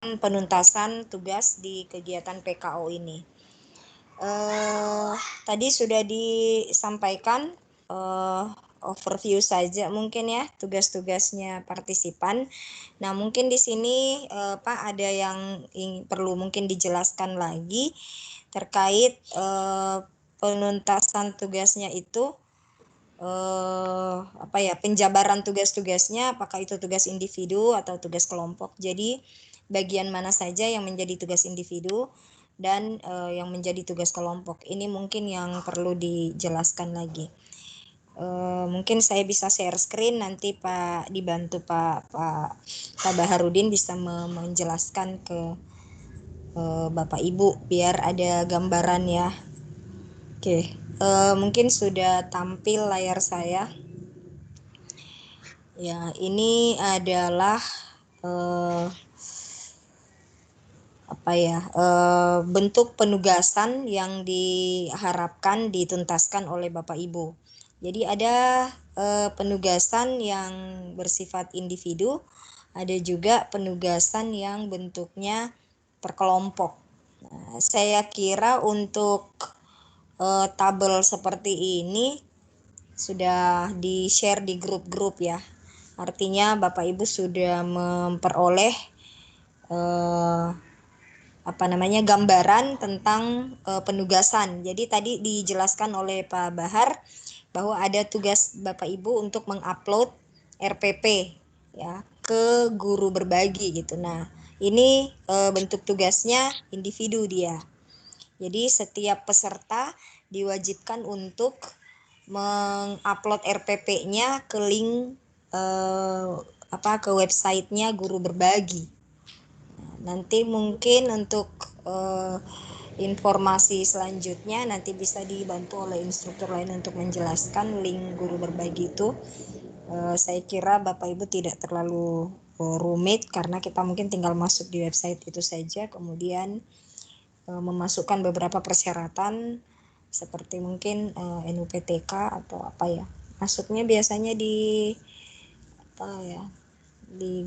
penuntasan tugas di kegiatan PKO ini. Tadi sudah disampaikan overview saja mungkin ya tugas-tugasnya partisipan. Nah, mungkin di sini Pak ada yang perlu mungkin dijelaskan lagi terkait penuntasan tugasnya itu, penjabaran tugas-tugasnya, apakah itu tugas individu atau tugas kelompok. Jadi bagian mana saja yang menjadi tugas individu dan yang menjadi tugas kelompok. Ini mungkin yang perlu dijelaskan lagi. Mungkin saya bisa share screen, nanti dibantu Pak Baharudin bisa menjelaskan ke Bapak Ibu biar ada gambaran ya. Oke, mungkin sudah tampil layar saya. Ya, ini adalah bentuk penugasan yang diharapkan dituntaskan oleh Bapak Ibu. Jadi ada penugasan yang bersifat individu, ada juga penugasan yang bentuknya per kelompok. Nah, saya kira untuk tabel seperti ini sudah di-share di grup-grup ya. Artinya Bapak Ibu sudah memperoleh gambaran tentang penugasan. Jadi tadi dijelaskan oleh Pak Bahar bahwa ada tugas Bapak Ibu untuk mengupload RPP ya ke guru berbagi gitu. Nah, ini bentuk tugasnya individu dia. Jadi setiap peserta diwajibkan untuk mengupload RPP-nya ke link ke websitenya guru berbagi. Nanti mungkin untuk informasi selanjutnya nanti bisa dibantu oleh instruktur lain untuk menjelaskan link guru berbagi itu. Saya kira Bapak Ibu tidak terlalu rumit karena kita mungkin tinggal masuk di website itu saja, kemudian memasukkan beberapa persyaratan seperti mungkin NUPTK atau apa ya. Masuknya biasanya di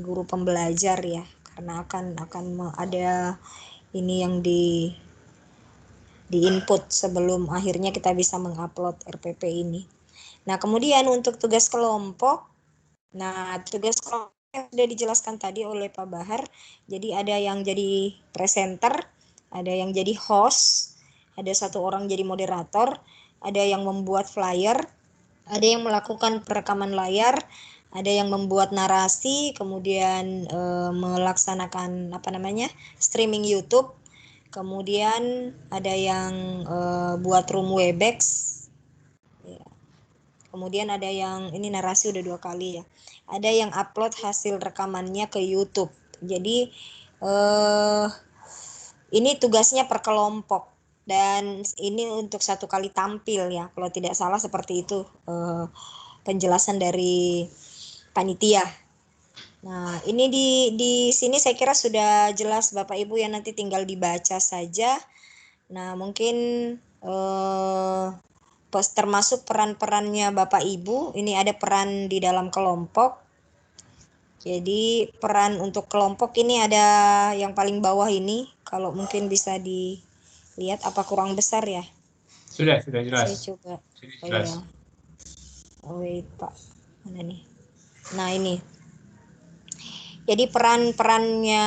guru pembelajar ya, karena akan ada ini yang di input sebelum akhirnya kita bisa mengupload RPP ini. Nah, kemudian untuk tugas kelompok, tugas kelompok sudah dijelaskan tadi oleh Pak Bahar. Jadi ada yang jadi presenter, ada yang jadi host, ada satu orang jadi moderator, ada yang membuat flyer, ada yang melakukan perekaman layar, ada yang membuat narasi, kemudian melaksanakan streaming YouTube, kemudian ada yang buat room Webex, ya. Kemudian ada yang ini narasi udah 2 kali ya, ada yang upload hasil rekamannya ke YouTube. Jadi ini tugasnya per kelompok dan ini untuk 1 kali tampil ya, kalau tidak salah seperti itu penjelasan dari panitia. Nah, ini di sini saya kira sudah jelas Bapak Ibu ya, nanti tinggal dibaca saja. Nah, mungkin termasuk peran-perannya Bapak Ibu, ini ada peran di dalam kelompok. Jadi peran untuk kelompok ini ada yang paling bawah ini, kalau mungkin bisa dilihat apa kurang besar ya? Sudah jelas. Saya coba. Jelas. Ya. Wait Pak, mana nih? Nah ini. Jadi peran-perannya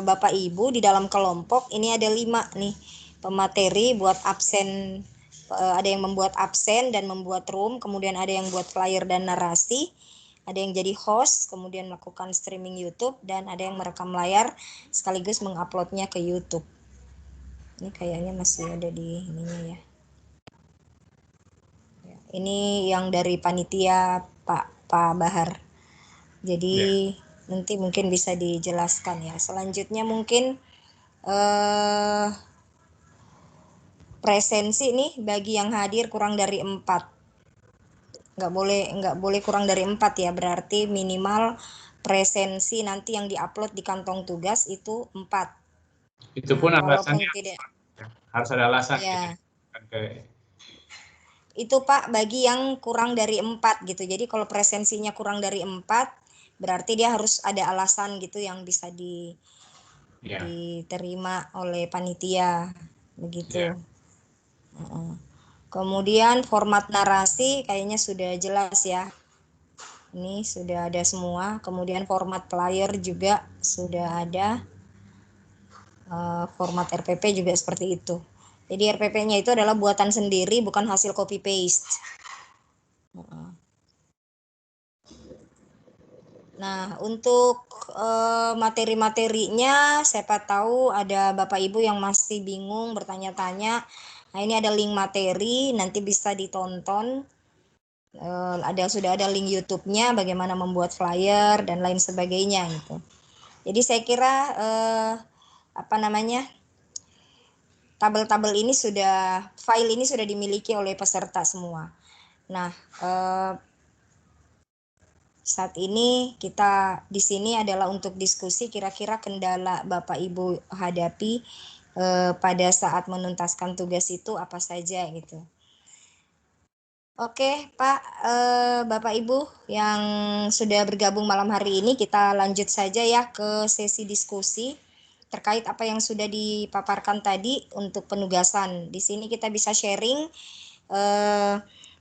Bapak Ibu di dalam kelompok ini ada 5 nih. Pemateri buat absen, ada yang membuat absen dan membuat room, kemudian ada yang buat flyer dan narasi, ada yang jadi host, kemudian melakukan streaming YouTube, dan ada yang merekam layar sekaligus menguploadnya ke YouTube. Ini kayaknya masih ada di ininya ya. Ini yang dari panitia Pak Bahar. Jadi nanti mungkin bisa dijelaskan ya. Selanjutnya mungkin presensi nih bagi yang hadir kurang dari 4. Nggak boleh kurang dari 4 ya, berarti minimal presensi nanti yang diupload di kantong tugas itu 4. Itu pun alasannya tidak, harus ada alasan ya. Gitu. Itu Pak bagi yang kurang dari 4 gitu. Jadi kalau presensinya kurang dari 4 berarti dia harus ada alasan gitu yang bisa Ya. diterima oleh panitia, begitu. Ya. Kemudian format narasi kayaknya sudah jelas ya. Ini sudah ada semua. Kemudian format flyer juga sudah ada. Format RPP juga seperti itu. Jadi RPP-nya itu adalah buatan sendiri, bukan hasil copy paste. Nah, untuk materi-materinya, siapa tahu ada Bapak Ibu yang masih bingung bertanya-tanya. Nah, ini ada link materi, nanti bisa ditonton. Sudah ada link YouTube-nya, bagaimana membuat flyer dan lain sebagainya gitu. Jadi saya kira tabel-tabel ini file ini sudah dimiliki oleh peserta semua. Nah, saat ini kita di sini adalah untuk diskusi kira-kira kendala Bapak Ibu hadapi pada saat menuntaskan tugas itu apa saja gitu. Oke, Pak, Bapak Ibu yang sudah bergabung malam hari ini, kita lanjut saja ya ke sesi diskusi terkait apa yang sudah dipaparkan tadi untuk penugasan. Di sini kita bisa sharing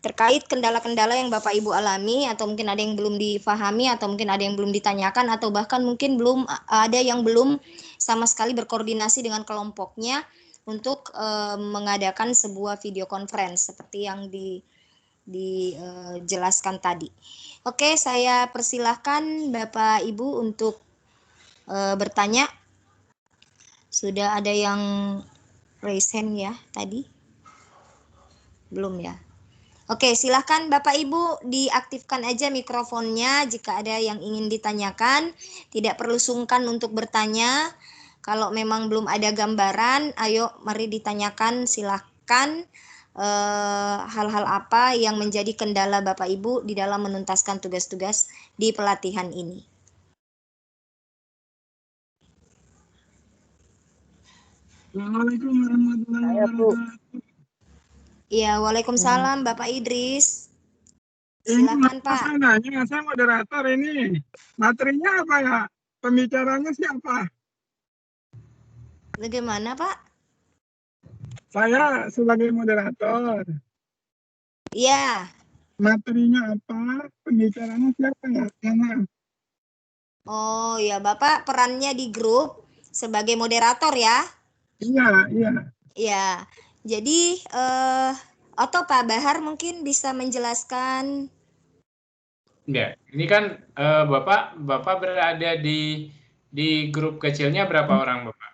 terkait kendala-kendala yang Bapak Ibu alami, atau mungkin ada yang belum difahami, atau mungkin ada yang belum ditanyakan, atau bahkan mungkin ada yang belum sama sekali berkoordinasi dengan kelompoknya untuk mengadakan sebuah video conference seperti yang dijelaskan tadi. Oke, saya persilahkan Bapak Ibu untuk bertanya. Sudah ada yang raise hand ya tadi? Belum ya? Oke, silahkan Bapak Ibu diaktifkan aja mikrofonnya jika ada yang ingin ditanyakan. Tidak perlu sungkan untuk bertanya. Kalau memang belum ada gambaran, ayo mari ditanyakan, silahkan hal-hal apa yang menjadi kendala Bapak Ibu di dalam menuntaskan tugas-tugas di pelatihan ini. Assalamualaikum warahmatullahi wabarakatuh. Iya, waalaikumsalam Bapak Idris. Ini Silakan Pak. saya nanya, saya moderator ini. Materinya apa ya? Pembicaranya siapa? Bagaimana Pak? Saya sebagai moderator. Iya. Materinya apa? Pembicaranya siapa ya? Yang Oh ya, Bapak perannya di grup sebagai moderator ya? Iya, iya. Ya, jadi atau Pak Bahar mungkin bisa menjelaskan. Ya, ini kan Bapak berada di grup kecilnya berapa orang Bapak?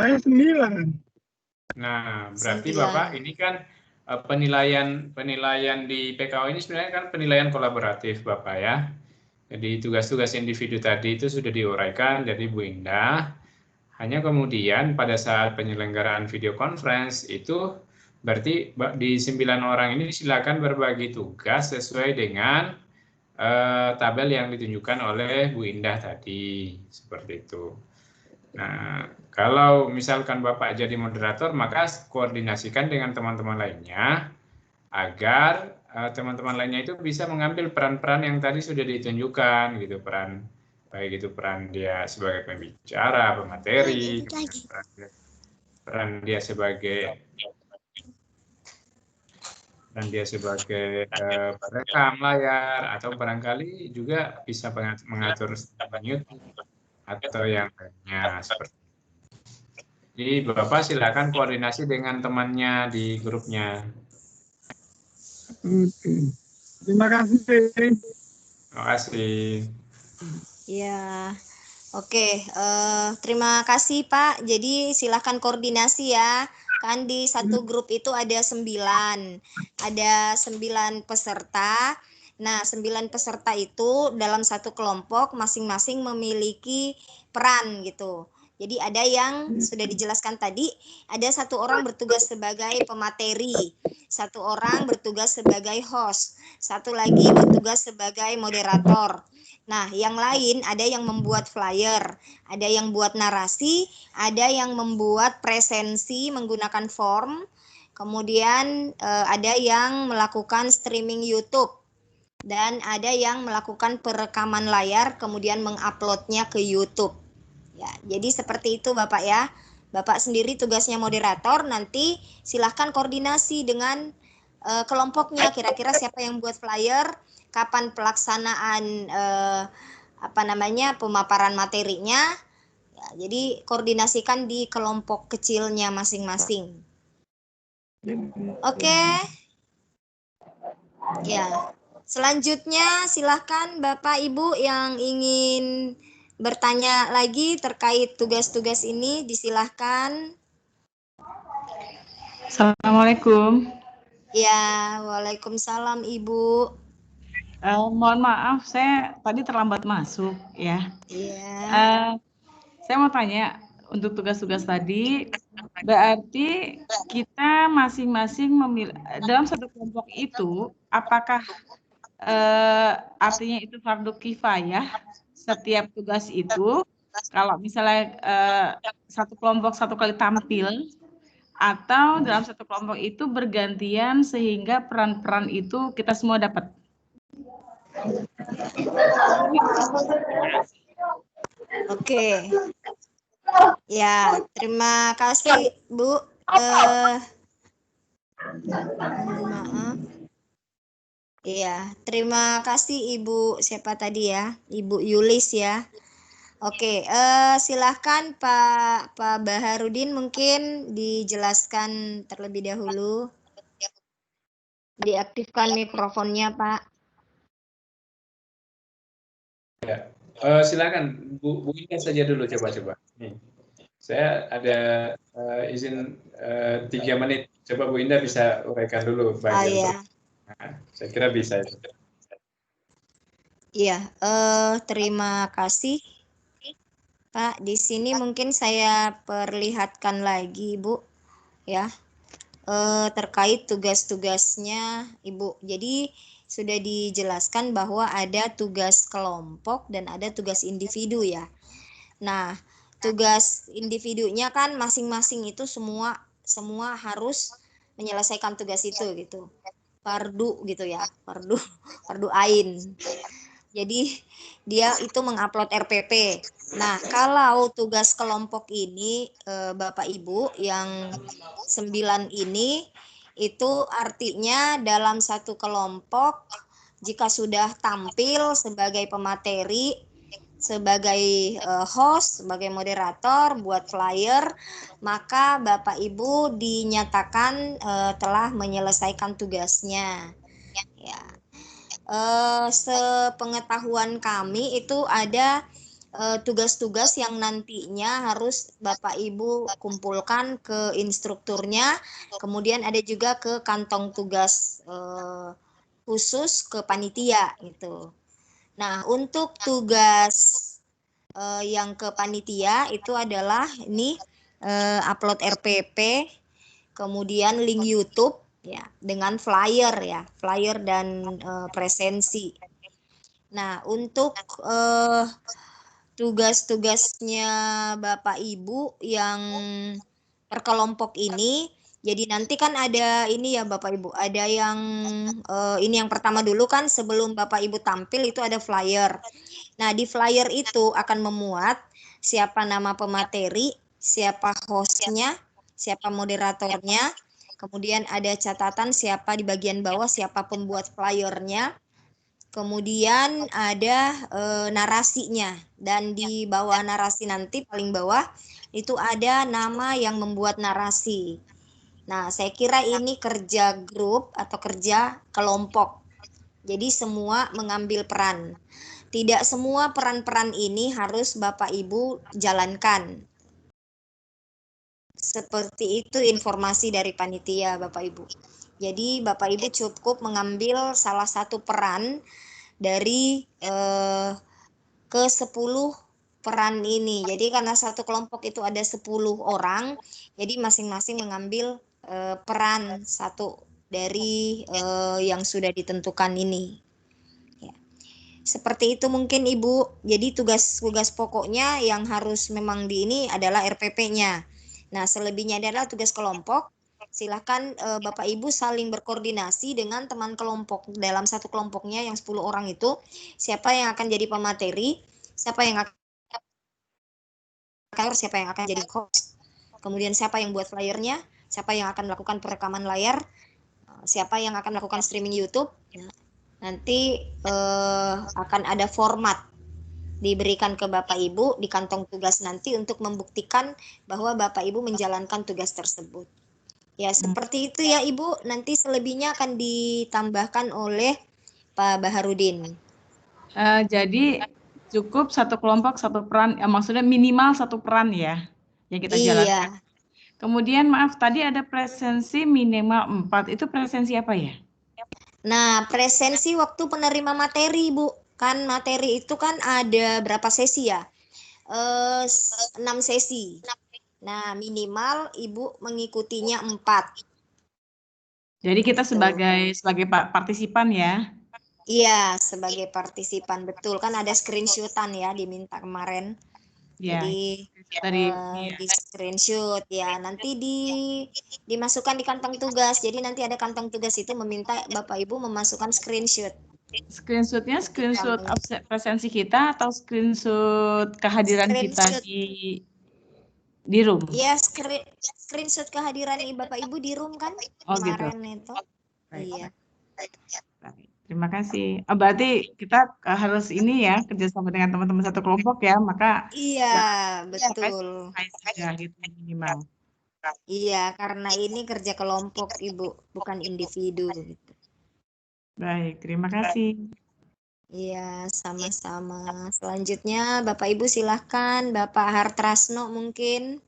Saya 9. Nah, berarti 9. Bapak ini kan penilaian di PKO ini sebenarnya kan penilaian kolaboratif Bapak ya. Jadi tugas-tugas individu tadi itu sudah diuraikan, jadi Bu Indah. Hanya kemudian pada saat penyelenggaraan video conference itu berarti di 9 orang ini silakan berbagi tugas sesuai dengan tabel yang ditunjukkan oleh Bu Indah tadi, seperti itu. Nah, kalau misalkan Bapak jadi moderator, maka koordinasikan dengan teman-teman lainnya agar teman-teman lainnya itu bisa mengambil peran-peran yang tadi sudah ditunjukkan, gitu, baik itu peran dia sebagai pembicara, pemateri, peran dia sebagai perekam layar, atau barangkali juga bisa mengatur mute atau yang lainnya seperti itu. Jadi Bapak silakan koordinasi dengan temannya di grupnya. Oke. Terima kasih. Terima kasih. Ya. Oke, terima kasih Pak. Jadi silahkan koordinasi ya. Kan di satu grup itu ada 9. Ada 9 peserta. Nah, 9 peserta itu dalam satu kelompok masing-masing memiliki peran gitu. Jadi ada yang sudah dijelaskan tadi, ada satu orang bertugas sebagai pemateri, satu orang bertugas sebagai host, satu lagi bertugas sebagai moderator. Nah, yang lain ada yang membuat flyer, ada yang buat narasi, ada yang membuat presensi menggunakan form, kemudian ada yang melakukan streaming YouTube, dan ada yang melakukan perekaman layar kemudian menguploadnya ke YouTube. Ya, jadi seperti itu Bapak ya. Bapak sendiri tugasnya moderator, nanti silahkan koordinasi dengan kelompoknya. Kira-kira siapa yang buat flyer, kapan pelaksanaan pemaparan materinya. Ya, jadi koordinasikan di kelompok kecilnya masing-masing. Oke. Ya. Selanjutnya silahkan Bapak Ibu yang ingin bertanya lagi terkait tugas-tugas ini, disilahkan. Assalamualaikum. Ya, waalaikumsalam Ibu. Mohon maaf, saya tadi terlambat masuk ya. Iya. Saya mau tanya untuk tugas-tugas tadi, berarti kita masing-masing memilih dalam satu kelompok itu, apakah artinya itu fardu kifayah setiap tugas itu? Kalau misalnya satu kelompok satu kali tampil, atau dalam satu kelompok itu bergantian sehingga peran-peran itu kita semua dapat? Oke. Ya, terima kasih Bu. Mohon maaf. Iya, terima kasih Ibu siapa tadi ya? Ibu Yulis ya. Oke, silahkan Pak Baharudin mungkin dijelaskan terlebih dahulu. Diaktifkan mikrofonnya Pak. Ya. Silakan Bu Ida saja dulu coba. Saya ada izin 3 menit. Coba Bu Indah bisa uraikan dulu bagian. Iya. Saya kira bisa itu. Iya, terima kasih Pak. Di sini mungkin saya perlihatkan lagi Ibu ya. Terkait tugas-tugasnya Ibu. Jadi sudah dijelaskan bahwa ada tugas kelompok dan ada tugas individu ya. Nah, tugas individunya kan masing-masing itu semua harus menyelesaikan tugas itu gitu. Fardu gitu ya, fardu ain. Jadi dia itu mengupload RPP. Nah, kalau tugas kelompok ini Bapak Ibu yang 9 ini itu artinya dalam satu kelompok jika sudah tampil sebagai pemateri, sebagai host, sebagai moderator, buat flyer, maka Bapak Ibu dinyatakan telah menyelesaikan tugasnya. Ya. Sepengetahuan kami itu ada tugas-tugas yang nantinya harus Bapak Ibu kumpulkan ke instrukturnya, kemudian ada juga ke kantong tugas khusus ke panitia gitu. Nah, untuk tugas yang ke panitia itu adalah ini upload RPP, kemudian link YouTube ya dengan flyer dan presensi. Nah, untuk tugas-tugasnya Bapak Ibu yang per kelompok ini, jadi nanti kan ada ini ya Bapak Ibu, ada yang ini yang pertama dulu kan sebelum Bapak Ibu tampil itu ada flyer. Nah, di flyer itu akan memuat siapa nama pemateri, siapa hostnya, siapa moderatornya, kemudian ada catatan siapa di bagian bawah, siapa pembuat flyernya, kemudian ada narasinya, dan di bawah narasi nanti paling bawah itu ada nama yang membuat narasi. Nah, saya kira ini kerja grup atau kerja kelompok. Jadi semua mengambil peran. Tidak semua peran-peran ini harus Bapak Ibu jalankan. Seperti itu informasi dari panitia Bapak Ibu. Jadi Bapak Ibu cukup mengambil salah satu peran dari ke 10 peran ini. Jadi karena satu kelompok itu ada 10 orang, jadi masing-masing mengambil peran satu dari yang sudah ditentukan ini. Seperti itu mungkin Ibu. Jadi tugas pokoknya yang harus memang di ini adalah RPP-nya. Nah, selebihnya adalah tugas kelompok. Silahkan Bapak Ibu saling berkoordinasi dengan teman kelompok. Dalam satu kelompoknya yang 10 orang itu, siapa yang akan jadi pemateri, siapa yang akan siapa yang akan jadi host, kemudian siapa yang buat flyernya, siapa yang akan melakukan perekaman layar, siapa yang akan melakukan streaming YouTube. Nanti akan ada format diberikan ke Bapak Ibu di kantong tugas nanti untuk membuktikan bahwa Bapak Ibu menjalankan tugas tersebut. Ya, seperti itu ya Ibu. Nanti selebihnya akan ditambahkan oleh Pak Baharudin. Jadi cukup satu kelompok satu peran, maksudnya minimal satu peran ya yang kita jalankan. Kemudian maaf tadi ada presensi minimal 4, itu presensi apa ya? Nah, presensi waktu penerima materi Bu, kan materi itu kan ada berapa sesi ya? 6 sesi. Nah, minimal Ibu mengikutinya 4. Jadi kita sebagai partisipan ya? Iya, sebagai partisipan, betul. Kan ada screenshot-an ya diminta kemarin. Ya, jadi di screenshot ya, nanti dimasukkan di kantong tugas. Jadi nanti ada kantong tugas itu meminta Bapak Ibu memasukkan screenshot. Screenshotnya screenshot presensi kita atau screenshot kehadiran kita di room? Iya, screenshot kehadiran Bapak Ibu di room kan kemarin gitu. Itu. Baik. Iya. Baik. Terima kasih. Berarti kita harus ini ya kerjasama dengan teman-teman satu kelompok ya, maka iya betul. Ya, gitu, minimal. Iya, karena ini kerja kelompok Ibu, bukan individu. Gitu. Baik, terima kasih. Iya, sama-sama. Selanjutnya Bapak Ibu silahkan, Bapak Hartrasno mungkin.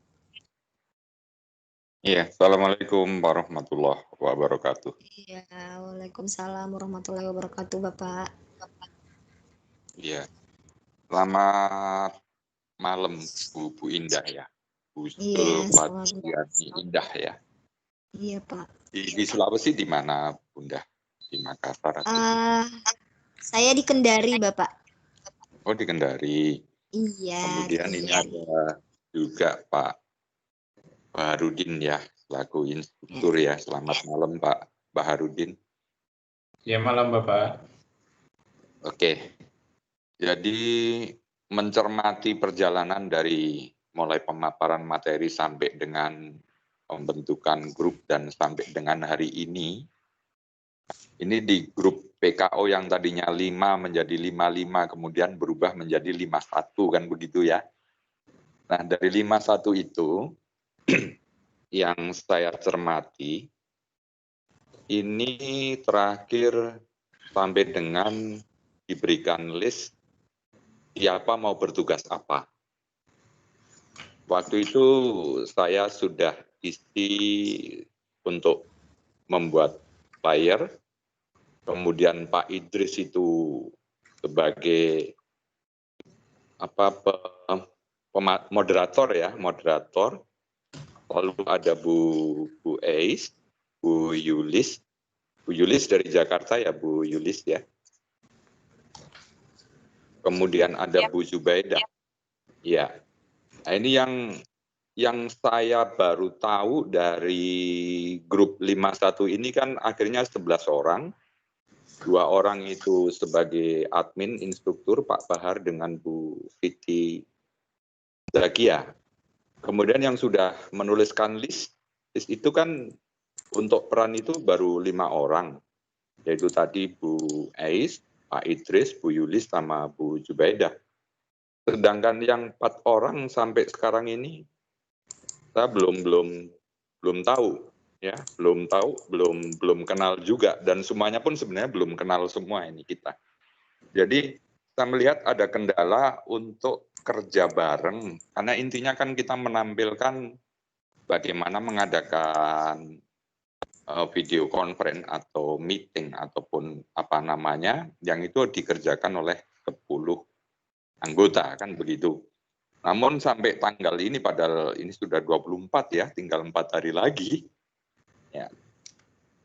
Iya, Assalamualaikum warahmatullahi wabarakatuh. Iya, Waalaikumsalam warahmatullahi wabarakatuh, Bapak. Iya, selamat malam Bu Indah ya. Bu Sulfatiani Indah ya. Iya, Pak. Di Sulawesi di mana Bunda? Di Makassar? Saya di Kendari, Bapak. Oh, di Kendari. Iya. Kemudian ini ada juga Pak Baharudin ya, selaku instruktur ya. Selamat malam Pak Baharudin. Ya, malam Bapak. Oke, jadi mencermati perjalanan dari mulai pemaparan materi sampai dengan pembentukan grup dan sampai dengan hari ini di grup PKO yang tadinya 5 menjadi 55, kemudian berubah menjadi 51 kan begitu ya. Nah dari 51 itu yang saya cermati, ini terakhir sampai dengan diberikan list siapa mau bertugas apa. Waktu itu saya sudah isi untuk membuat flyer, kemudian Pak Idris itu sebagai moderator ya, moderator. Lalu ada Bu Eis, Bu Yulis dari Jakarta ya, Bu Yulis ya. Kemudian ada Bu Zubaidah. Ya. Nah, ini yang saya baru tahu dari grup 51 ini kan akhirnya 11 orang. 2 orang itu sebagai admin instruktur Pak Bahar dengan Bu Siti Zakia. Kemudian yang sudah menuliskan list itu kan untuk peran itu baru 5 orang, yaitu tadi Bu Eis, Pak Idris, Bu Yulis, sama Bu Zubaidah. Sedangkan yang 4 orang sampai sekarang ini saya belum tahu, ya, belum kenal juga, dan semuanya pun sebenarnya belum kenal semua ini kita. Jadi saya melihat ada kendala untuk kerja bareng, karena intinya kan kita menampilkan bagaimana mengadakan video conference atau meeting ataupun apa namanya, yang itu dikerjakan oleh 10 anggota kan begitu. Namun sampai tanggal ini, padahal ini sudah 24 ya, tinggal 4 hari lagi. Ya.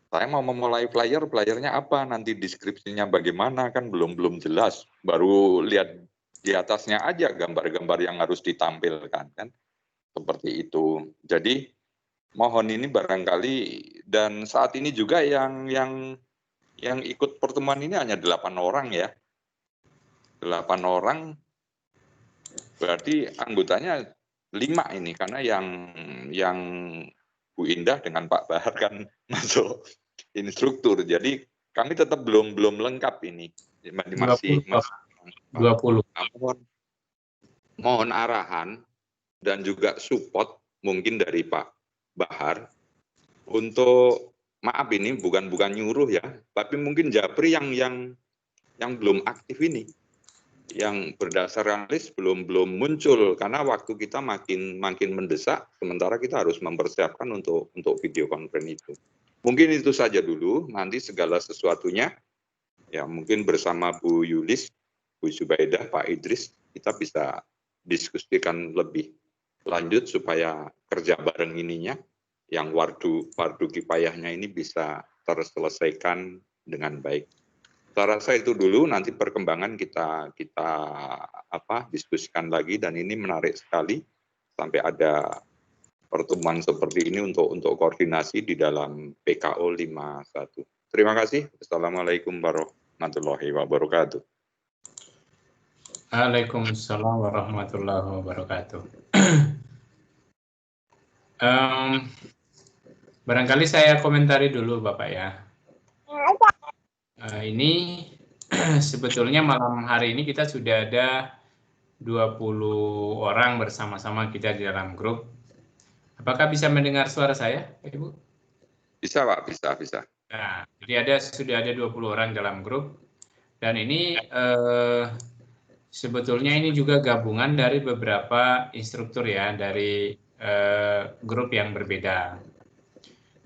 Saya mau memulai flyernya apa, nanti deskripsinya bagaimana kan belum jelas. Baru lihat di atasnya aja gambar-gambar yang harus ditampilkan kan. Seperti itu. Jadi mohon ini barangkali, dan saat ini juga yang ikut pertemuan ini hanya 8 orang ya. 8 orang berarti anggotanya 5 ini, karena yang Bu Indah dengan Pak Bahar kan masuk instruktur, jadi kami tetap belum lengkap ini, masih 20. Mohon arahan dan juga support mungkin dari Pak Bahar untuk, maaf ini bukan nyuruh ya, tapi mungkin Japri yang belum aktif ini, yang berdasarkan list belum muncul, karena waktu kita makin mendesak, sementara kita harus mempersiapkan untuk video conference itu. Mungkin itu saja dulu, nanti segala sesuatunya ya mungkin bersama Bu Yulis, Bu Zubaidah, Pak Idris, kita bisa diskusikan lebih lanjut supaya kerja bareng ininya, yang fardu kifayahnya ini bisa terselesaikan dengan baik. Saya rasa itu dulu, nanti perkembangan kita diskusikan lagi, dan ini menarik sekali sampai ada pertemuan seperti ini untuk koordinasi di dalam PKO 51. Terima kasih. Assalamualaikum warahmatullahi wabarakatuh. Waalaikumsalam warahmatullahi wabarakatuh. Barangkali saya komentari dulu Bapak ya. Ini sebetulnya malam hari ini kita sudah ada 20 orang bersama-sama kita di dalam grup. Apakah bisa mendengar suara saya, Ibu? Bisa Pak, bisa. Nah, jadi sudah ada 20 orang dalam grup, dan ini sebetulnya ini juga gabungan dari beberapa instruktur ya, dari grup yang berbeda.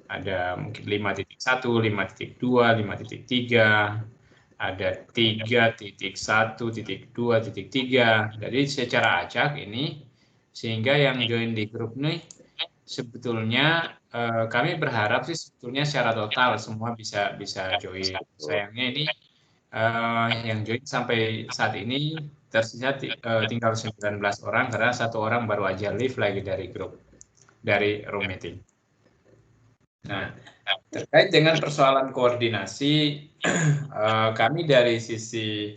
Ada mungkin 5.1, 5.2, 5.3, ada 3.1, 2.3. Jadi secara acak ini, sehingga yang join di grup ini sebetulnya kami berharap sih sebetulnya secara total semua bisa join. Sayangnya ini yang join sampai saat ini tersisa tinggal 19 orang, karena 1 orang baru aja leave lagi dari grup, dari room meeting. Nah, terkait dengan persoalan koordinasi, kami dari sisi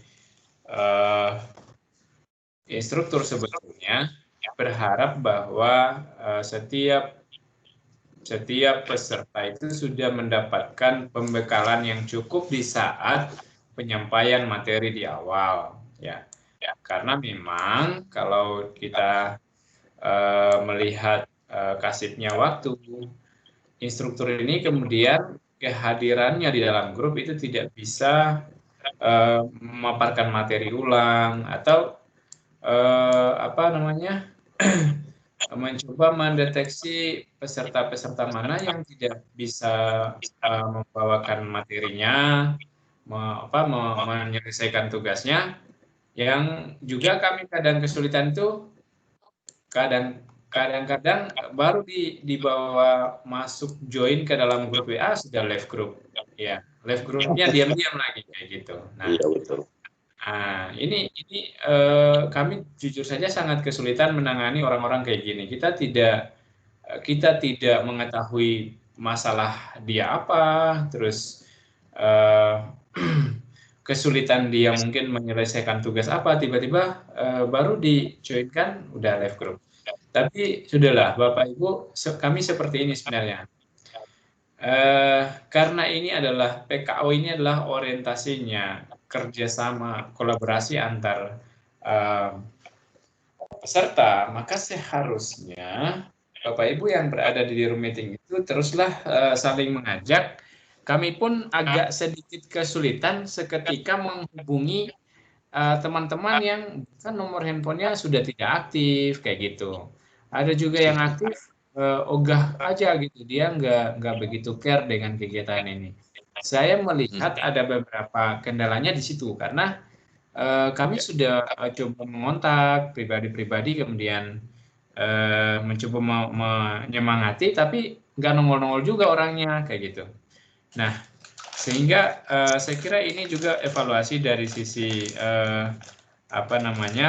instruktur sebetulnya berharap bahwa setiap peserta itu sudah mendapatkan pembekalan yang cukup di saat penyampaian materi di awal, ya. Karena memang kalau kita melihat kasifnya waktu, instruktur ini kemudian kehadirannya di dalam grup itu tidak bisa memaparkan materi ulang atau mencoba mendeteksi peserta-peserta mana yang tidak bisa membawakan materinya, menyelesaikan tugasnya. Yang juga kami kadang kesulitan itu kadang-kadang baru dibawa masuk join ke dalam grup WA sudah left group, ya, left grupnya diam-diam lagi kayak gitu. Nah, iya betul. Nah, ini kami jujur saja sangat kesulitan menangani orang-orang kayak gini. Kita tidak mengetahui masalah dia apa, terus kesulitan dia mungkin menyelesaikan tugas apa, tiba-tiba baru di-join-kan udah left group. Tapi sudahlah, Bapak Ibu, kami seperti ini sebenarnya. Karena ini adalah PKO, ini adalah orientasinya kerjasama, kolaborasi antar peserta, maka seharusnya Bapak Ibu yang berada di room meeting itu teruslah saling mengajak. Kami pun agak sedikit kesulitan seketika menghubungi teman-teman yang kan nomor handphonenya sudah tidak aktif kayak gitu. Ada juga yang aktif ogah aja gitu, dia nggak begitu care dengan kegiatan ini. Saya melihat ada beberapa kendalanya di situ, karena kami sudah coba mengontak pribadi-pribadi, kemudian mencoba menyemangati, tapi nggak nongol-nongol juga orangnya kayak gitu. Nah, sehingga saya kira ini juga evaluasi dari sisi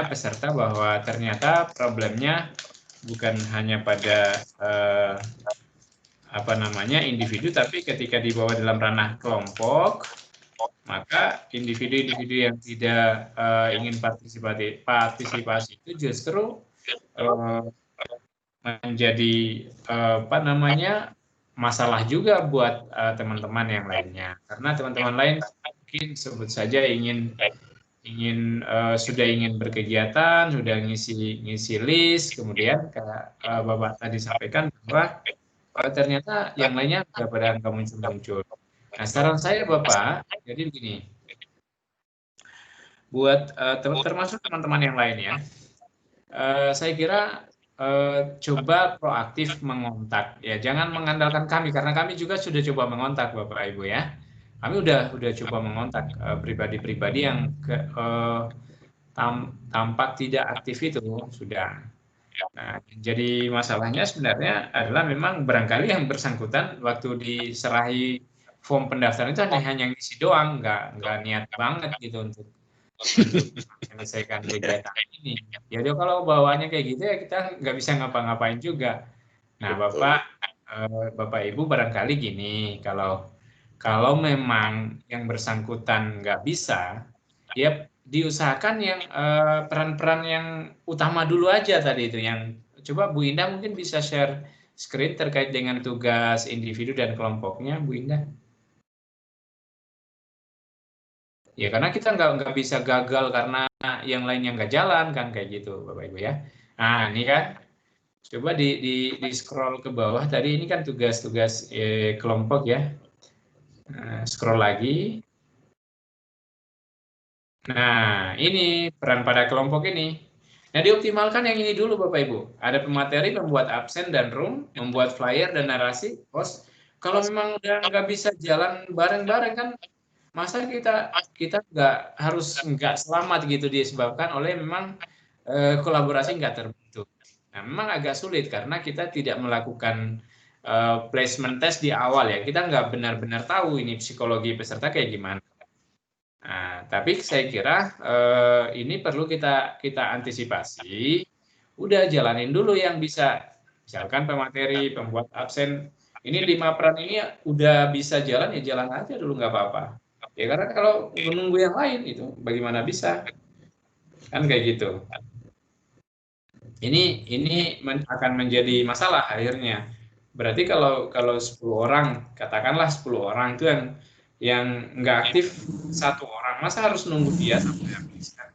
peserta, bahwa ternyata problemnya bukan hanya pada individu, tapi ketika dibawa dalam ranah kelompok, maka individu-individu yang tidak ingin partisipasi itu justru menjadi apa namanya masalah juga buat teman-teman yang lainnya, karena teman-teman lain mungkin sebut saja ingin sudah ingin berkegiatan, sudah ngisi list, kemudian kayak Bapak tadi sampaikan bahwa ternyata yang lainnya sudah pada nggak muncul-muncul. Nah, saran saya Bapak, jadi begini, buat termasuk teman-teman yang lain ya, saya kira coba proaktif mengontak ya, jangan mengandalkan kami karena kami juga sudah coba mengontak Bapak Ibu ya. Kami udah coba mengontak pribadi-pribadi yang tampak tidak aktif itu sudah. Nah, jadi masalahnya sebenarnya adalah memang barangkali yang bersangkutan waktu diserahi form pendaftaran itu hanya ngisi doang, nggak niat banget gitu untuk menyelesaikan kegiatan ini. Jadi kalau bawaannya kayak gitu ya kita nggak bisa ngapa-ngapain juga. Nah, Bapak Ibu barangkali gini, kalau memang yang bersangkutan nggak bisa, ya diusahakan yang peran-peran yang utama dulu aja tadi itu. Yang coba Bu Indah mungkin bisa share screen terkait dengan tugas individu dan kelompoknya, Bu Indah. Ya karena kita nggak bisa gagal karena yang lainnya nggak jalan kan kayak gitu Bapak Ibu ya. Nah ini kan coba di scroll ke bawah tadi ini kan tugas-tugas kelompok ya. Scroll lagi. Nah ini peran pada kelompok ini. Nah dioptimalkan yang ini dulu Bapak Ibu. Ada pemateri, membuat absen dan room, membuat flyer dan narasi, host. Kalau memang udah nggak bisa jalan bareng-bareng kan masa kita nggak selamat gitu disebabkan oleh memang kolaborasi nggak terbentuk. Nah, memang agak sulit karena kita tidak melakukan placement test di awal ya. Kita nggak benar-benar tahu ini psikologi peserta kayak gimana. Nah, tapi saya kira ini perlu kita antisipasi. Udah jalanin dulu yang bisa. Misalkan pemateri, pembuat absen, ini 5 peran ini udah bisa jalan ya jalan aja dulu nggak apa-apa. Ya karena kalau menunggu yang lain itu bagaimana bisa? Kan kayak gitu. Ini akan menjadi masalah akhirnya. Berarti kalau 10 orang, katakanlah 10 orang itu yang nggak aktif 1 orang, masa harus nunggu dia sampai habis kan?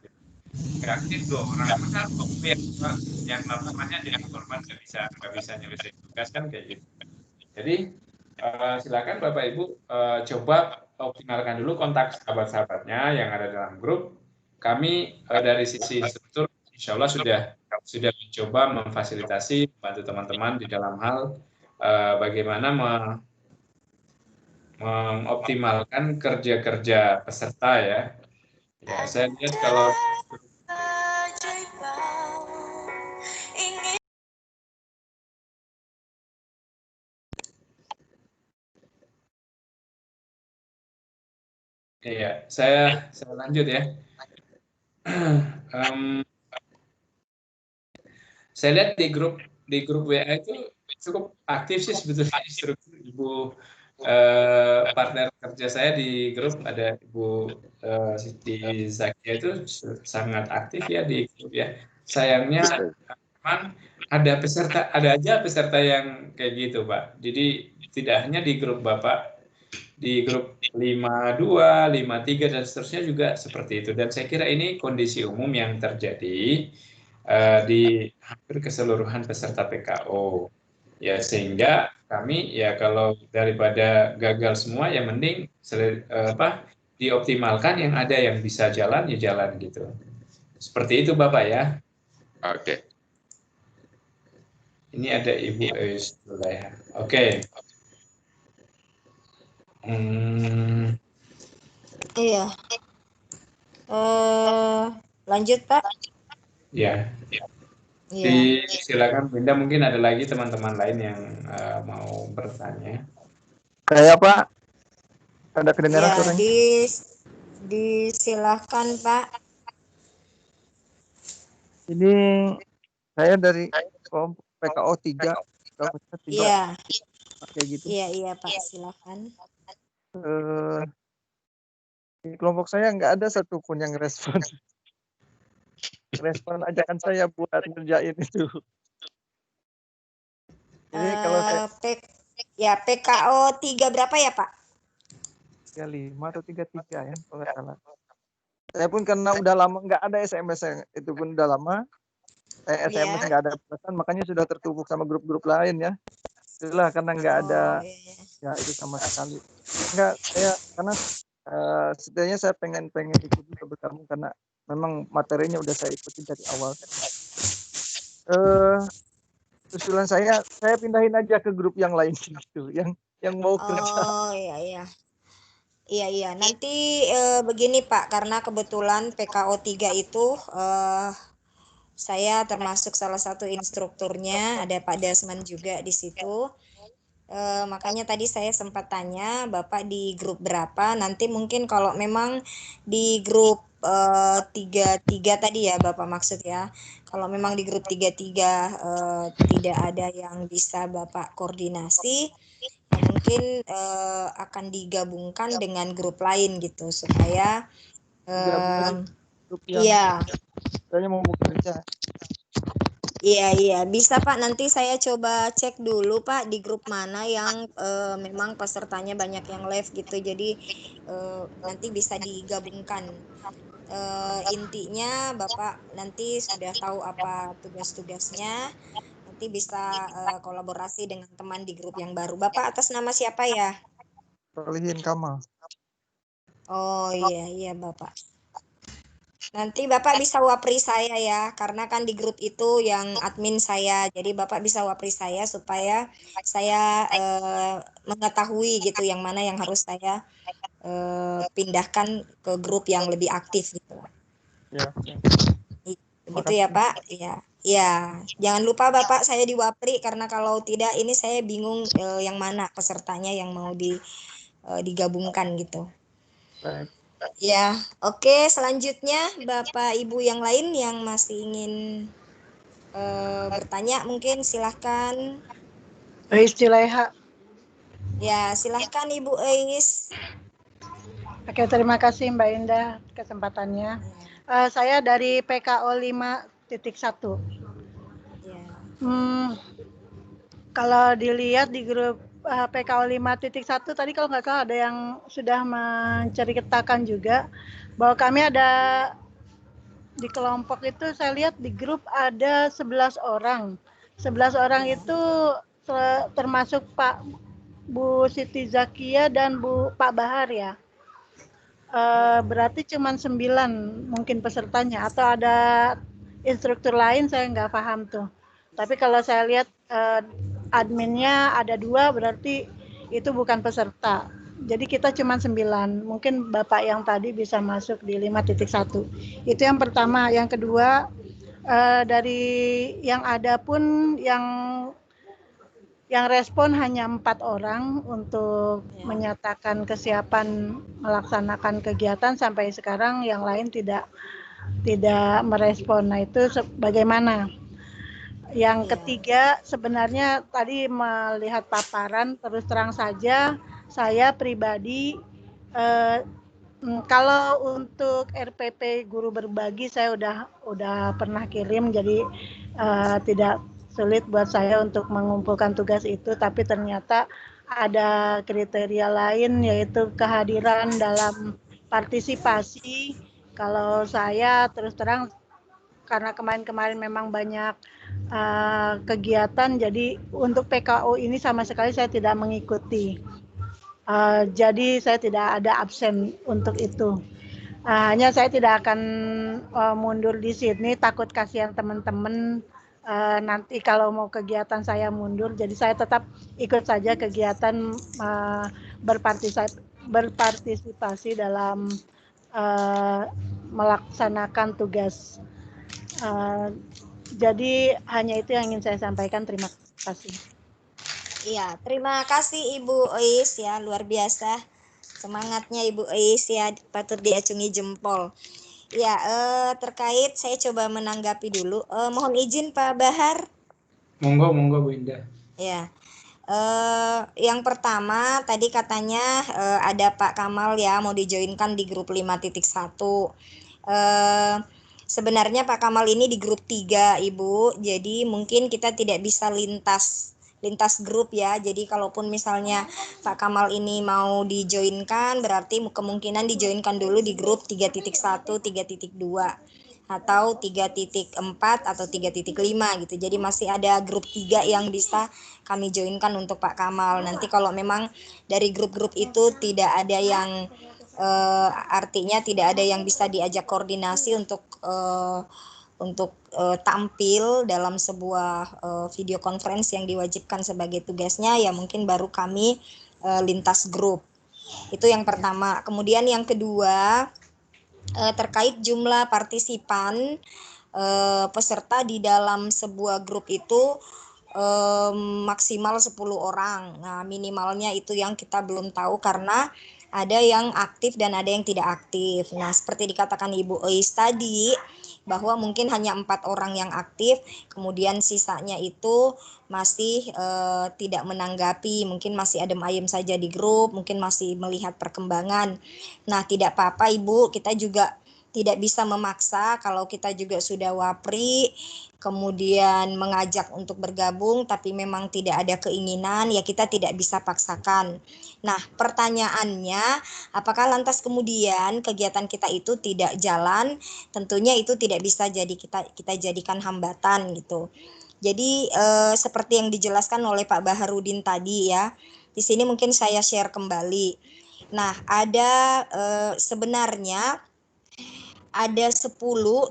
Nggak aktif 2 orang, masa harus nunggu yang laporannya jadi korban nggak bisa nyelesain tugas kan kayak gitu. Jadi silakan Bapak Ibu coba optimalkan dulu kontak sahabat-sahabatnya yang ada dalam grup. Kami dari sisi struktur insya Allah sudah mencoba memfasilitasi membantu teman-teman di dalam hal bagaimana mengoptimalkan kerja-kerja peserta ya. Ya, saya lihat kalau iya, saya lanjut ya. Saya lihat di grup WA itu cukup aktif sih sebetulnya struktur Ibu partner kerja saya di grup ada Ibu Siti Zakia itu sangat aktif ya di grup ya. Sayangnya memang ada aja peserta yang kayak gitu Pak. Jadi tidak hanya di grup Bapak, di grup 52, 53 dan seterusnya juga seperti itu. Dan saya kira ini kondisi umum yang terjadi di hampir keseluruhan peserta PKO. Ya sehingga kami ya kalau daripada gagal semua ya mending dioptimalkan yang ada yang bisa jalan ya jalan gitu. Seperti itu Bapak ya. Oke. Ini ada Ibu Zuleha. Oke. Iya. Lanjut Pak. Ya. Iya. Silakan Bunda, mungkin ada lagi teman-teman lain yang mau bertanya. Saya Pak, ada kedengaran Ya, suaranya? disilahkan Pak. Ini saya dari kelompok PKO 3. Iya. Kayak gitu. Iya Pak, silakan. Di kelompok saya nggak ada satupun yang respon. Respon ajakan saya buat ngerjain itu. Jadi kalau saya PKO 3 berapa ya Pak? 35 atau 33 ya kalau nggak salah. Saya pun karena udah lama nggak ada SMS, itu pun udah lama. Saya SMS nggak ada pesan, makanya sudah tertumpuk sama grup-grup lain ya. Itulah karena nggak ada ya itu sama sekali. Enggak, saya karena setidaknya saya pengen ikut juga bergabung karena memang materinya udah saya ikutin dari awal. Usulan saya pindahin aja ke grup yang lain gitu, yang mau kerja. Oh iya. Nanti begini Pak, karena kebetulan PKO 3 itu saya termasuk salah satu instrukturnya, ada Pak Dasman juga di situ. Makanya tadi saya sempat tanya Bapak di grup berapa. Nanti mungkin kalau memang di grup 33 tadi ya Bapak maksud ya. Kalau memang di grup 33 tidak ada yang bisa Bapak koordinasi, ya mungkin akan digabungkan dengan grup lain gitu supaya Grup yang iya. saya mau bekerja. Iya, bisa Pak. Nanti saya coba cek dulu Pak di grup mana yang memang pesertanya banyak yang live gitu. Jadi nanti bisa digabungkan. Intinya Bapak nanti sudah tahu apa tugas-tugasnya. Nanti bisa kolaborasi dengan teman di grup yang baru. Bapak atas nama siapa ya? Solihin Kamal. Oh iya Bapak. Nanti Bapak bisa wapri saya ya, karena kan di grup itu yang admin saya. Jadi Bapak bisa wapri saya supaya saya mengetahui gitu yang mana yang harus saya pindahkan ke grup yang lebih aktif gitu. Ya. Begitu ya Pak? Iya. Jangan lupa Bapak saya di wapri, karena kalau tidak ini saya bingung yang mana pesertanya yang mau digabungkan gitu. Baik. Ya, oke. Selanjutnya Bapak Ibu yang lain yang masih ingin bertanya mungkin silahkan. Eis Juleha. Ya, silahkan Ibu Eis. Oke, terima kasih Mbak Indah kesempatannya. Saya dari PKO 5.1. Ya. Kalau dilihat di grup PKO 5.1 tadi kalau nggak salah ada yang sudah menceritakan juga bahwa kami ada di kelompok itu, saya lihat di grup ada 11 orang. 11 orang itu termasuk Bu Siti Zakia dan Pak Bahar ya. Berarti cuma 9 mungkin pesertanya, atau ada instruktur lain saya nggak paham tuh. Tapi kalau saya lihat adminnya ada 2, berarti itu bukan peserta. Jadi kita cuma 9. Mungkin Bapak yang tadi bisa masuk di 5.1. Itu yang pertama. Yang kedua, dari yang ada pun yang respon hanya 4 orang untuk menyatakan kesiapan melaksanakan kegiatan. Sampai sekarang yang lain tidak merespon. Nah, itu bagaimana? Yang ketiga, sebenarnya tadi melihat paparan, terus terang saja saya pribadi kalau untuk RPP guru berbagi saya udah pernah kirim, jadi tidak sulit buat saya untuk mengumpulkan tugas itu, tapi ternyata ada kriteria lain, yaitu kehadiran dalam partisipasi. Kalau saya terus terang karena kemarin memang banyak kegiatan, jadi untuk PKO ini sama sekali saya tidak mengikuti. Jadi saya tidak ada absen untuk itu. Hanya saya tidak akan mundur di sini, takut kasihan teman-teman nanti kalau mau kegiatan saya mundur. Jadi saya tetap ikut saja kegiatan berpartisipasi dalam melaksanakan tugas. Jadi hanya itu yang ingin saya sampaikan. Terima kasih. Iya, terima kasih Ibu Eis ya, luar biasa semangatnya Ibu Eis ya, patut diacungi jempol. Ya, terkait saya coba menanggapi dulu. Mohon izin Pak Bahar. Monggo Bu Indah. Ya. Yang pertama tadi katanya ada Pak Kamal ya mau dijoinkan di grup 5.1. Sebenarnya Pak Kamal ini di grup 3 Ibu, jadi mungkin kita tidak bisa lintas lintas grup ya. Jadi kalaupun misalnya Pak Kamal ini mau dijoinkan, berarti kemungkinan dijoinkan dulu di grup 3.1, 3.2 atau 3.4 atau 3.5 gitu. Jadi masih ada grup 3 yang bisa kami joinkan untuk Pak Kamal. Nanti kalau memang dari grup-grup itu tidak ada yang artinya tidak ada yang bisa diajak koordinasi untuk tampil dalam sebuah video conference yang diwajibkan sebagai tugasnya, ya mungkin baru kami lintas grup. Itu yang pertama. Kemudian yang kedua, terkait jumlah partisipan peserta di dalam sebuah grup itu maksimal 10 orang. Nah, minimalnya itu yang kita belum tahu karena ada yang aktif dan ada yang tidak aktif. Nah, seperti dikatakan Ibu Ois tadi, bahwa mungkin hanya 4 orang yang aktif, kemudian sisanya itu masih tidak menanggapi, mungkin masih adem ayem saja di grup, mungkin masih melihat perkembangan. Nah, tidak apa-apa Ibu, kita juga tidak bisa memaksa. Kalau kita juga sudah wapri, kemudian mengajak untuk bergabung, tapi memang tidak ada keinginan, ya kita tidak bisa paksakan. Nah, pertanyaannya, apakah lantas kemudian kegiatan kita itu tidak jalan? Tentunya itu tidak bisa jadi kita jadikan hambatan gitu. Jadi seperti yang dijelaskan oleh Pak Baharudin tadi ya, di sini mungkin saya share kembali. Nah, ada sebenarnya ada 10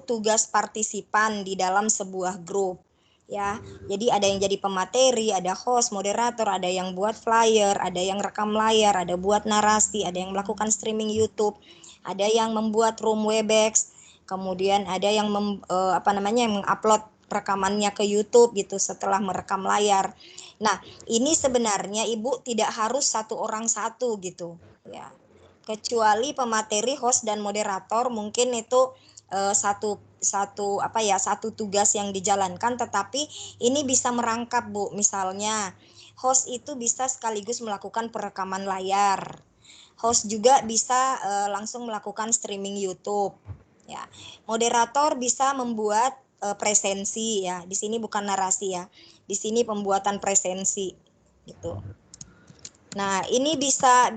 tugas partisipan di dalam sebuah grup ya. Jadi ada yang jadi pemateri, ada host, moderator, ada yang buat flyer, ada yang rekam layar, ada buat narasi, ada yang melakukan streaming YouTube, ada yang membuat room Webex, kemudian ada yang mengupload rekamannya ke YouTube gitu setelah merekam layar. Nah, ini sebenarnya Ibu tidak harus satu orang satu gitu ya. Kecuali pemateri, host dan moderator mungkin itu satu tugas yang dijalankan, tetapi ini bisa merangkap Bu. Misalnya host itu bisa sekaligus melakukan perekaman layar. Host juga bisa langsung melakukan streaming YouTube. Ya. Moderator bisa membuat presensi ya. Di sini bukan narasi ya. Di sini pembuatan presensi gitu. Nah, ini bisa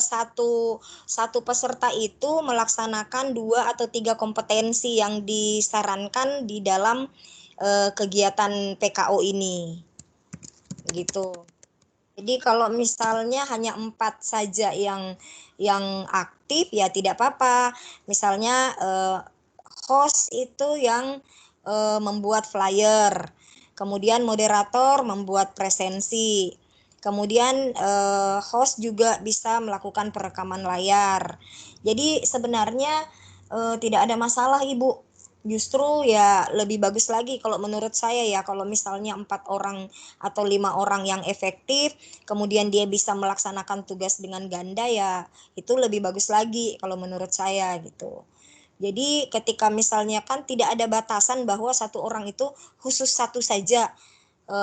satu peserta itu melaksanakan 2 atau 3 kompetensi yang disarankan di dalam kegiatan PKO ini. Gitu. Jadi kalau misalnya hanya 4 saja yang aktif ya tidak apa-apa. Misalnya host itu yang membuat flyer. Kemudian moderator membuat presensi. Kemudian host juga bisa melakukan perekaman layar. Jadi sebenarnya tidak ada masalah Ibu. Justru ya lebih bagus lagi kalau menurut saya ya, kalau misalnya 4 orang atau 5 orang yang efektif, kemudian dia bisa melaksanakan tugas dengan ganda ya, itu lebih bagus lagi kalau menurut saya gitu. Jadi ketika misalnya kan tidak ada batasan bahwa satu orang itu khusus satu saja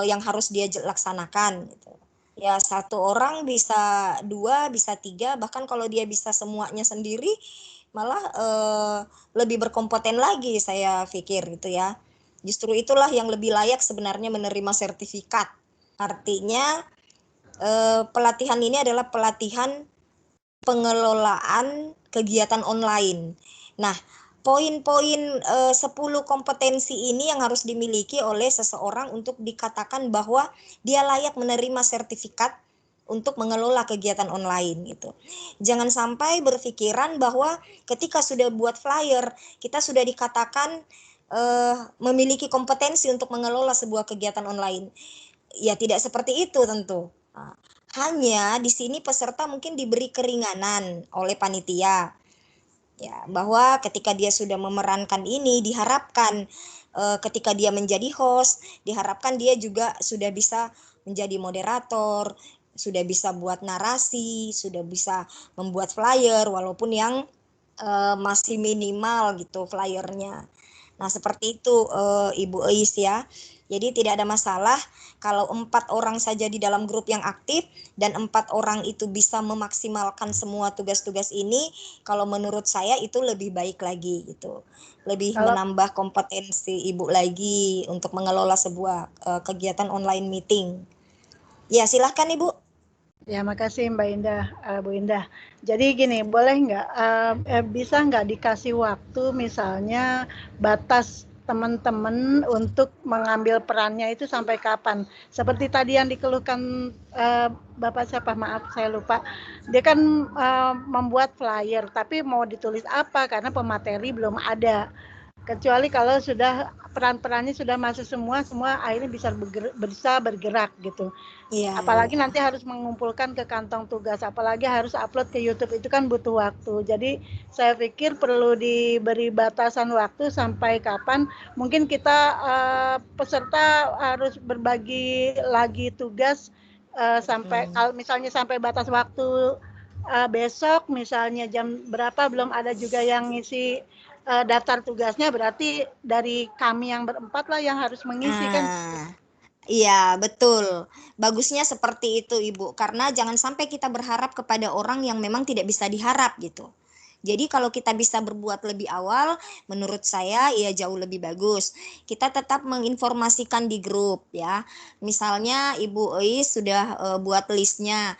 yang harus dia laksanakan gitu. Ya satu orang bisa 2, bisa 3, bahkan kalau dia bisa semuanya sendiri malah lebih berkompeten lagi saya pikir gitu ya. Justru itulah yang lebih layak sebenarnya menerima sertifikat. Artinya pelatihan ini adalah pelatihan pengelolaan kegiatan online. Nah, poin-poin 10 kompetensi ini yang harus dimiliki oleh seseorang untuk dikatakan bahwa dia layak menerima sertifikat untuk mengelola kegiatan online gitu. Jangan sampai berpikiran bahwa ketika sudah buat flyer, kita sudah dikatakan memiliki kompetensi untuk mengelola sebuah kegiatan online. Ya tidak seperti itu tentu. Nah, hanya di sini peserta mungkin diberi keringanan oleh panitia. Ya, bahwa ketika dia sudah memerankan ini diharapkan ketika dia menjadi host, diharapkan dia juga sudah bisa menjadi moderator, sudah bisa buat narasi, sudah bisa membuat flyer walaupun yang masih minimal gitu flyernya. Nah, seperti itu Ibu Eis ya. Jadi tidak ada masalah kalau 4 orang saja di dalam grup yang aktif dan 4 orang itu bisa memaksimalkan semua tugas-tugas ini, kalau menurut saya itu lebih baik lagi gitu. Lebih menambah kompetensi Ibu lagi untuk mengelola sebuah kegiatan online meeting. Ya, silahkan Ibu. Ya, makasih Mbak Indah, Bu Indah. Jadi gini, boleh nggak, bisa nggak dikasih waktu misalnya batas teman-teman untuk mengambil perannya itu sampai kapan? Seperti tadi yang dikeluhkan Bapak siapa? Maaf, saya lupa. Dia kan membuat flyer, tapi mau ditulis apa? Karena pemateri belum ada. Kecuali kalau sudah peran-perannya sudah masuk semua akhirnya bisa bergerak gitu. Iya. Apalagi nanti harus mengumpulkan ke kantong tugas, apalagi harus upload ke YouTube, itu kan butuh waktu. Jadi saya pikir perlu diberi batasan waktu sampai kapan. Mungkin kita peserta harus berbagi lagi tugas sampai kalau misalnya sampai batas waktu besok misalnya jam berapa belum ada juga yang ngisi daftar tugasnya, berarti dari kami yang berempat lah yang harus mengisi kan. Iya, betul. Bagusnya seperti itu, Ibu. Karena jangan sampai kita berharap kepada orang yang memang tidak bisa diharap gitu. Jadi kalau kita bisa berbuat lebih awal, menurut saya ya jauh lebih bagus. Kita tetap menginformasikan di grup ya. Misalnya Ibu Eis sudah buat listnya,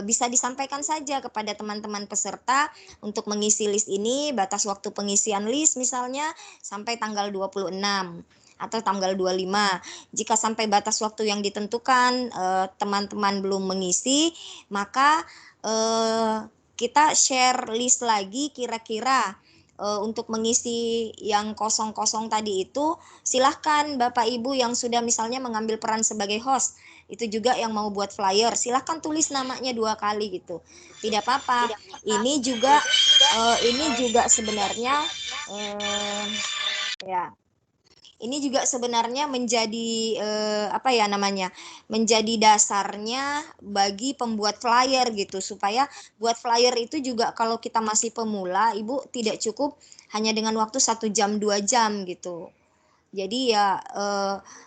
bisa disampaikan saja kepada teman-teman peserta untuk mengisi list ini, batas waktu pengisian list misalnya sampai tanggal 26 atau tanggal 25. Jika sampai batas waktu yang ditentukan teman-teman belum mengisi, maka kita share list lagi kira-kira untuk mengisi yang kosong-kosong tadi itu, silahkan Bapak Ibu yang sudah misalnya mengambil peran sebagai host, itu juga yang mau buat flyer, silahkan tulis namanya 2 kali gitu, tidak apa-apa. Ini juga sebenarnya ya. Ini juga sebenarnya menjadi menjadi dasarnya bagi pembuat flyer gitu, supaya buat flyer itu juga kalau kita masih pemula, Ibu tidak cukup hanya dengan waktu 1 jam 2 jam gitu. Jadi ya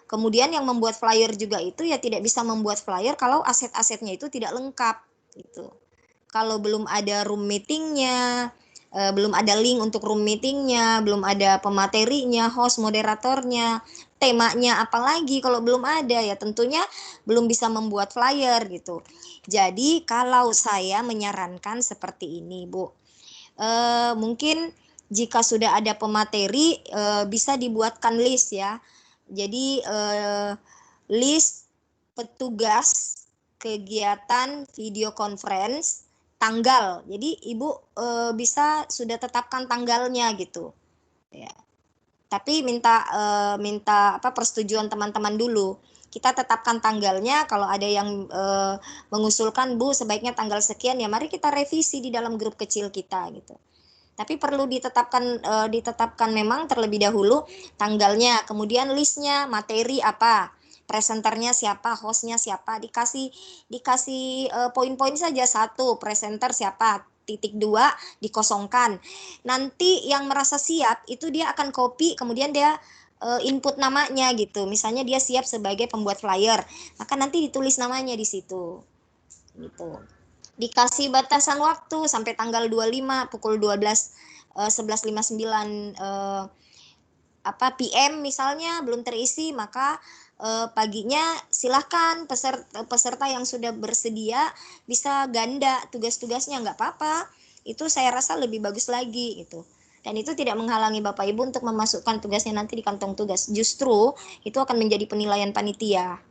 kemudian yang membuat flyer juga itu ya tidak bisa membuat flyer kalau aset-asetnya itu tidak lengkap gitu. Kalau belum ada room meetingnya, belum ada link untuk room meetingnya, belum ada pematerinya, host, moderatornya, temanya apalagi kalau belum ada ya tentunya belum bisa membuat flyer gitu. Jadi kalau saya menyarankan seperti ini Bu, mungkin jika sudah ada pemateri bisa dibuatkan list ya. Jadi list petugas kegiatan video conference tanggal. Jadi Ibu bisa sudah tetapkan tanggalnya gitu. Ya. Tapi minta persetujuan teman-teman dulu. Kita tetapkan tanggalnya, kalau ada yang mengusulkan Bu sebaiknya tanggal sekian ya mari kita revisi di dalam grup kecil kita gitu. Tapi perlu ditetapkan memang terlebih dahulu tanggalnya, kemudian listnya, materi apa, presenternya siapa, hostnya siapa, dikasih poin-poin saja. 1 presenter siapa, titik 2 dikosongkan. Nanti yang merasa siap itu dia akan copy, kemudian dia input namanya gitu. Misalnya dia siap sebagai pembuat flyer, maka nanti ditulis namanya di situ. Gitu. Dikasih batasan waktu sampai tanggal 25 pukul 11.59 PM misalnya belum terisi, maka paginya silahkan peserta yang sudah bersedia bisa ganda tugas-tugasnya, nggak apa-apa. Itu saya rasa lebih bagus lagi gitu. Dan itu tidak menghalangi Bapak Ibu untuk memasukkan tugasnya nanti di kantong tugas. Justru itu akan menjadi penilaian panitia,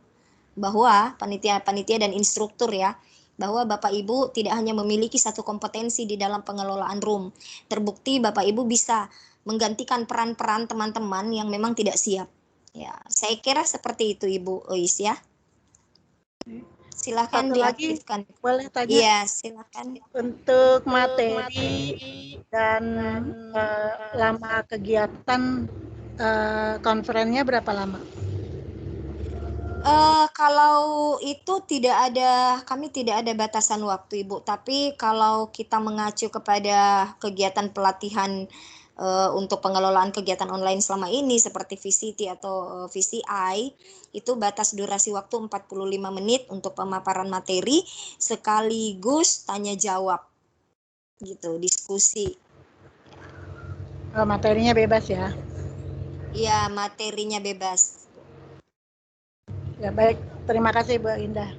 bahwa panitia dan instruktur ya, bahwa Bapak Ibu tidak hanya memiliki satu kompetensi di dalam pengelolaan room. Terbukti Bapak Ibu bisa menggantikan peran-peran teman-teman yang memang tidak siap. Ya, saya kira seperti itu Ibu Eis ya. Silakan diaktifkan. Boleh tanya? Iya, silakan. Untuk materi dan lama kegiatan konferensinya berapa lama? Kalau itu kami tidak ada batasan waktu Ibu, tapi kalau kita mengacu kepada kegiatan pelatihan untuk pengelolaan kegiatan online selama ini seperti VCT atau VCI itu batas durasi waktu 45 menit untuk pemaparan materi sekaligus tanya jawab gitu, diskusi. Materinya bebas ya? Iya, materinya bebas. Ya baik, terima kasih Bu Indah.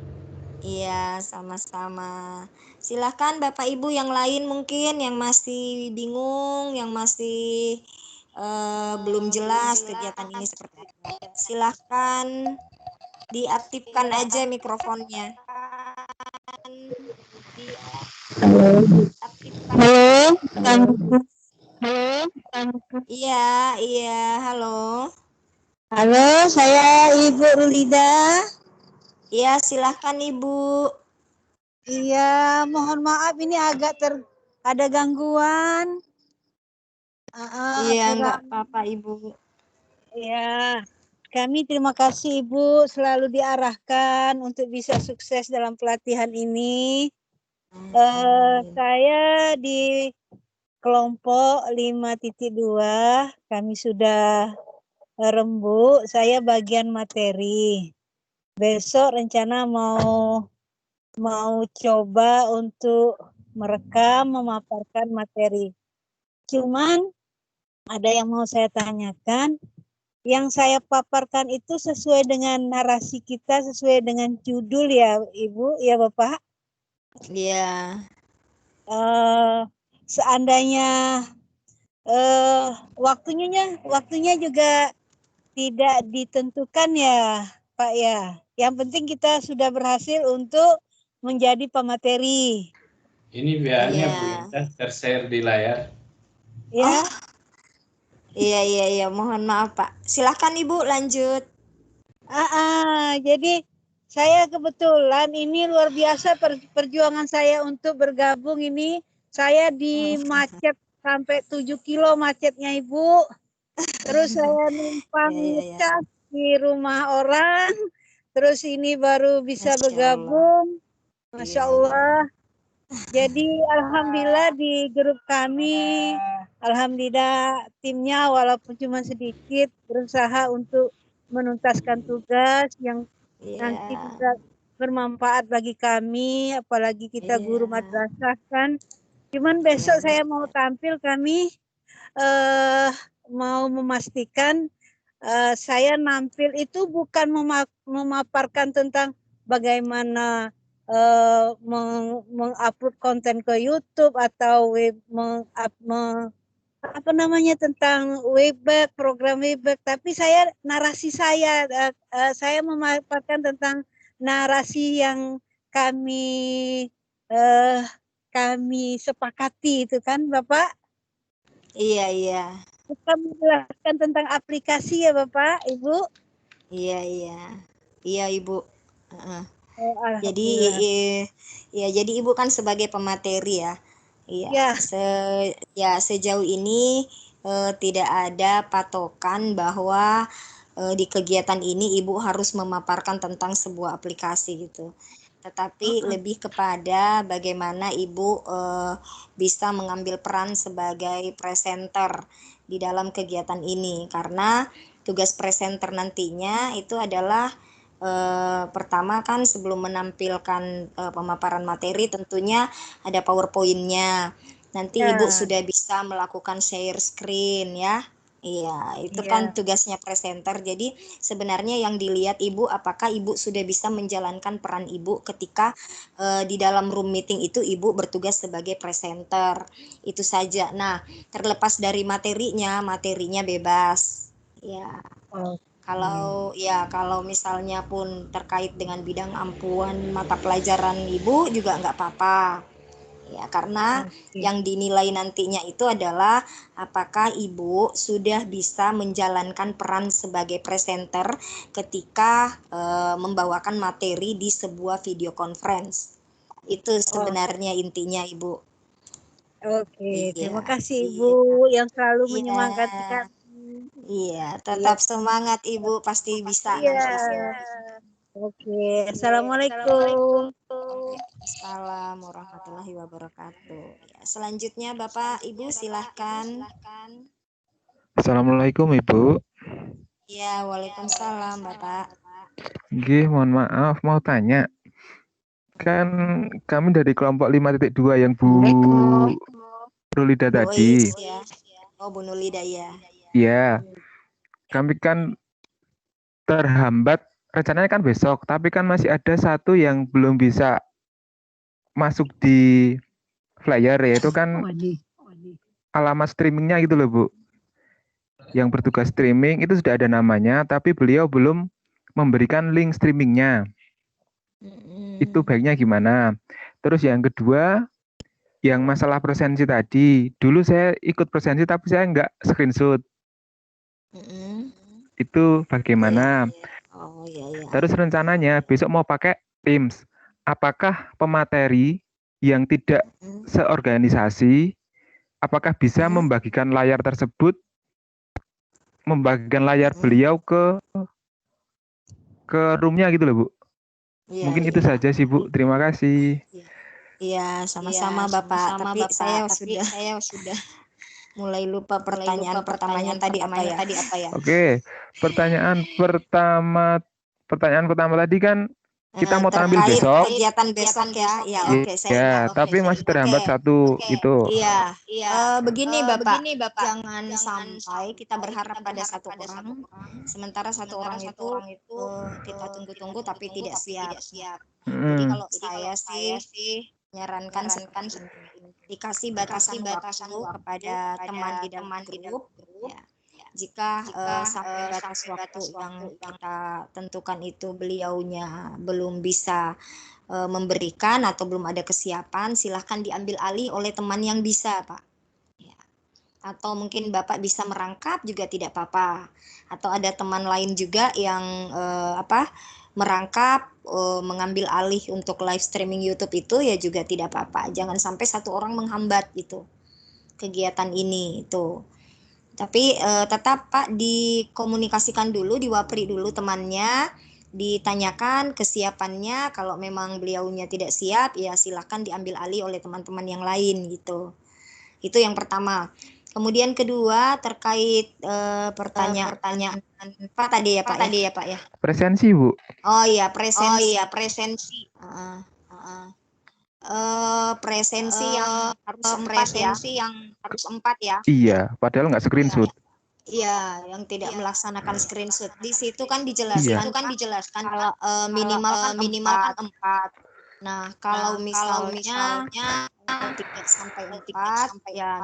Iya, sama-sama. Silahkan Bapak Ibu yang lain mungkin yang masih bingung, yang masih belum jelas kegiatan ini seperti apa. Silahkan diaktifkan aja mikrofonnya. Halo, Iya, halo. halo, saya Ibu Rulida. Iya, silahkan Ibu. Iya, mohon maaf ini agak ada gangguan. Iya, enggak apa-apa Ibu. Ya, kami terima kasih Ibu selalu diarahkan untuk bisa sukses dalam pelatihan ini. Saya di kelompok 5.2, kami sudah rembuk, saya bagian materi. Besok rencana mau coba untuk merekam, memaparkan materi. Cuman ada yang mau saya tanyakan, yang saya paparkan itu sesuai dengan narasi kita, sesuai dengan judul ya Ibu, ya Bapak? Iya. Seandainya waktunya juga tidak ditentukan ya Pak ya. Yang penting kita sudah berhasil untuk menjadi pemateri. Ini biarnya Bu Indah tershare di layar. Ya. Oh. Iya, mohon maaf Pak. Silakan Ibu lanjut. Jadi saya kebetulan ini luar biasa perjuangan saya untuk bergabung ini. Saya di macet sampai 7 kilo macetnya Ibu. Terus saya numpang ngecas di rumah orang. Terus ini baru bisa bergabung. Masya Allah. Jadi alhamdulillah di grup kami, alhamdulillah timnya walaupun cuma sedikit berusaha untuk menuntaskan tugas yang nanti bisa bermanfaat bagi kami, apalagi kita guru madrasah kan. Cuman besok saya mau tampil, kami mau memastikan saya nampil itu bukan memaparkan tentang bagaimana mengupload konten ke YouTube atau tentang webback, program webback, tapi narasi saya memaparkan tentang narasi yang kami sepakati itu kan Bapak? Iya. Kita menjelaskan tentang aplikasi ya Bapak, Ibu? Iya Ibu. Jadi Ibu kan sebagai pemateri ya. Iya. Sejauh ini tidak ada patokan bahwa di kegiatan ini Ibu harus memaparkan tentang sebuah aplikasi gitu. Tetapi lebih kepada bagaimana Ibu bisa mengambil peran sebagai presenter di dalam kegiatan ini, karena tugas presenter nantinya itu adalah pertama kan sebelum menampilkan pemaparan materi tentunya ada PowerPoint-nya. Nanti Ibu sudah bisa melakukan share screen ya. Iya, itu kan tugasnya presenter. Jadi sebenarnya yang dilihat Ibu apakah Ibu sudah bisa menjalankan peran Ibu ketika di dalam room meeting itu Ibu bertugas sebagai presenter. Itu saja. Nah, terlepas dari materinya bebas. Ya. Kalau misalnya pun terkait dengan bidang ampuan mata pelajaran Ibu juga nggak apa-apa. Ya, karena yang dinilai nantinya itu adalah apakah Ibu sudah bisa menjalankan peran sebagai presenter ketika membawakan materi di sebuah video conference. Itu sebenarnya intinya Ibu. Terima kasih Ibu yang selalu menyemangati kami. Iya, tetap semangat Ibu, pasti bisa. Assalamualaikum. Waalaikumsalam warahmatullahi wabarakatuh. Ya, selanjutnya Bapak Ibu silahkan. Assalamualaikum Ibu. Ya, waalaikumsalam Bapak. Nggih, mohon maaf mau tanya. Kan kami dari kelompok 5.2 yang Bu Rulida Bu tadi. Ois ya. Oh, Bu Nulida ya. Iya. Kami kan terhambat, rencananya kan besok, tapi kan masih ada satu yang belum bisa masuk di flyer, yaitu kan alamat streamingnya gitu loh Bu. Yang bertugas streaming itu sudah ada namanya, tapi beliau belum memberikan link streamingnya. Itu baiknya gimana? Terus yang kedua, yang masalah presensi tadi, dulu saya ikut presensi tapi saya nggak screenshot. Itu bagaimana? Oh iya. Terus rencananya besok mau pakai Teams. Apakah pemateri yang tidak seorganisasi, apakah bisa membagikan layar tersebut, membagikan layar beliau ke roomnya gitu loh Bu? Iya, Mungkin itu saja sih Bu. Terima kasih. Iya, sama-sama Bapak. Tapi saya sudah mulai lupa pertanyaan pertamanya tadi apa ya? Oke, pertanyaan pertama tadi kan kita mau tampil terkait besok. kegiatan besok ya. Ya, oke, saya Ya, ingat. tapi masih terhambat satu itu. Iya. Begini Bapak, jangan sampai kita berharap pada satu orang, sementara satu orang itu kita tunggu-tunggu tapi tidak siap. Jadi kalau saya sih menyarankan dikasih batasan waktu kepada teman di dalam grup. Ya. Jika sampai batas waktu yang kita tentukan itu beliaunya belum bisa memberikan atau belum ada kesiapan, silahkan diambil alih oleh teman yang bisa, Pak. Ya. Atau mungkin Bapak bisa merangkap juga tidak apa-apa. Atau ada teman lain juga yang merangkap, mengambil alih untuk live streaming YouTube itu ya juga tidak apa-apa. Jangan sampai satu orang menghambat gitu kegiatan ini itu. Tapi tetap Pak dikomunikasikan dulu, diwapri dulu temannya, ditanyakan kesiapannya. Kalau memang beliaunya tidak siap, ya silakan diambil alih oleh teman-teman yang lain gitu. Itu yang pertama. Kemudian kedua terkait pertanyaan Pak tadi ya Pak ya. Presensi Bu. Oh iya presensi. Presensi yang harus 4 ya. Iya, padahal nggak screenshot. Iya, yang tidak melaksanakan screenshot. Di situ kan dijelaskan kalau minimal kan 4. Nah, kalau misalnya 3 sampai 4 ya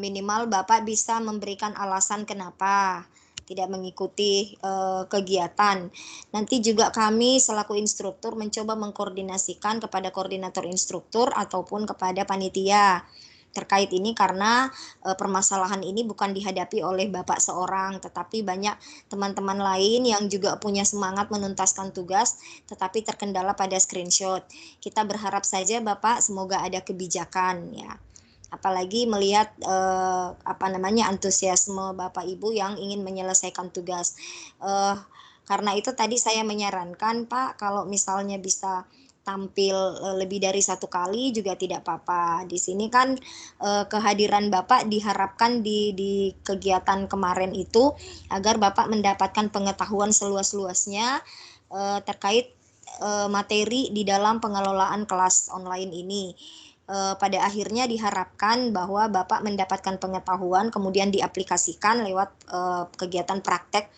minimal Bapak bisa memberikan alasan kenapa tidak mengikuti kegiatan. Nanti juga kami selaku instruktur mencoba mengkoordinasikan kepada koordinator instruktur ataupun kepada panitia terkait ini, karena permasalahan ini bukan dihadapi oleh Bapak seorang, tetapi banyak teman-teman lain yang juga punya semangat menuntaskan tugas tetapi terkendala pada screenshot. Kita berharap saja Bapak semoga ada kebijakan ya. Apalagi melihat antusiasme Bapak Ibu yang ingin menyelesaikan tugas. Karena itu tadi saya menyarankan Pak, kalau misalnya bisa tampil lebih dari 1 kali juga tidak apa-apa. Di sini kan kehadiran Bapak diharapkan di kegiatan kemarin itu agar Bapak mendapatkan pengetahuan seluas-luasnya terkait materi di dalam pengelolaan kelas online ini. Pada akhirnya diharapkan bahwa Bapak mendapatkan pengetahuan kemudian diaplikasikan lewat kegiatan praktek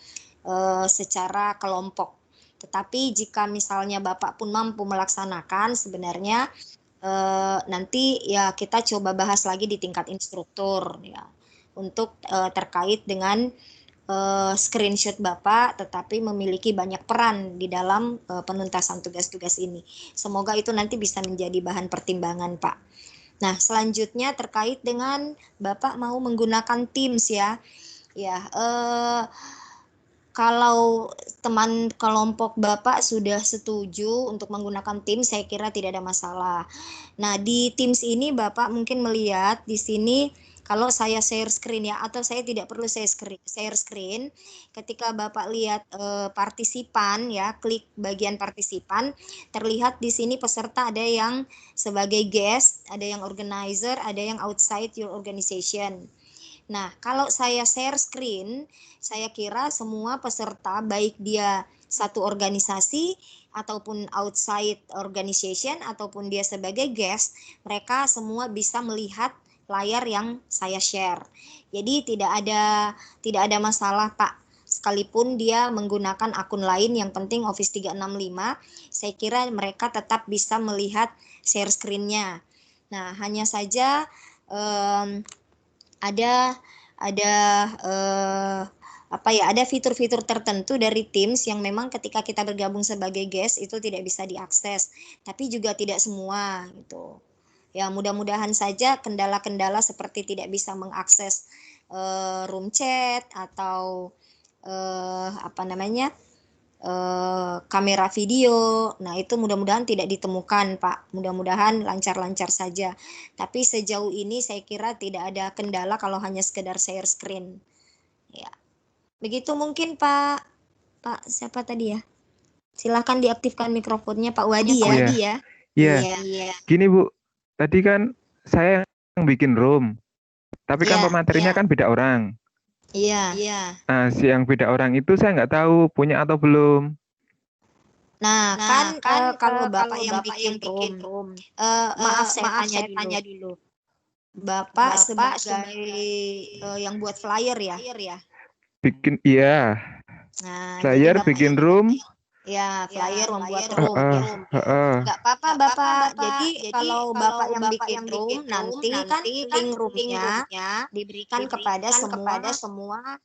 secara kelompok. Tetapi jika misalnya Bapak pun mampu melaksanakan, sebenarnya nanti ya kita coba bahas lagi di tingkat instruktur ya untuk terkait dengan screenshot Bapak, tetapi memiliki banyak peran di dalam penuntasan tugas-tugas ini. Semoga itu nanti bisa menjadi bahan pertimbangan Pak. Nah, selanjutnya terkait dengan Bapak mau menggunakan Teams ya. Ya, kalau teman kelompok Bapak sudah setuju untuk menggunakan Teams, saya kira tidak ada masalah. Nah, di Teams ini Bapak mungkin melihat di sini Kalau saya share screen ya, atau saya tidak perlu share screen, ketika Bapak lihat partisipan ya, klik bagian partisipan, terlihat di sini peserta ada yang sebagai guest, ada yang organizer, ada yang outside your organization. Nah, kalau saya share screen, saya kira semua peserta, baik dia satu organisasi ataupun outside organization ataupun dia sebagai guest, mereka semua bisa melihat layar yang saya share. Jadi tidak ada masalah, Pak. Sekalipun dia menggunakan akun lain, yang penting Office 365, saya kira mereka tetap bisa melihat share screen-nya. Nah, hanya saja ada fitur-fitur tertentu dari Teams yang memang ketika kita bergabung sebagai guest itu tidak bisa diakses, tapi juga tidak semua gitu. Ya, mudah-mudahan saja kendala-kendala seperti tidak bisa mengakses room chat atau kamera video. Nah, itu mudah-mudahan tidak ditemukan, Pak. Mudah-mudahan lancar-lancar saja. Tapi sejauh ini saya kira tidak ada kendala kalau hanya sekedar share screen. Ya. Begitu mungkin, Pak. Pak siapa tadi ya? Silahkan diaktifkan mikrofonnya, Pak Wadi ya. Iya. Gini, Bu. Tadi kan saya yang bikin room. Tapi kan pematerinya kan beda orang. Iya. Nah, si yang beda orang itu saya nggak tahu punya atau belum. Nah, kalau Bapak yang bikin room, maaf saya tanya dulu. Bapak sebagai yang buat flyer ya? Bikin, iya. Nah, Flyer bikin room. Ya, flyer membuat room. Enggak apa-apa, Bapak. Jadi kalau Bapak yang bikin room, nanti kan link roomnya diberikan kepada semua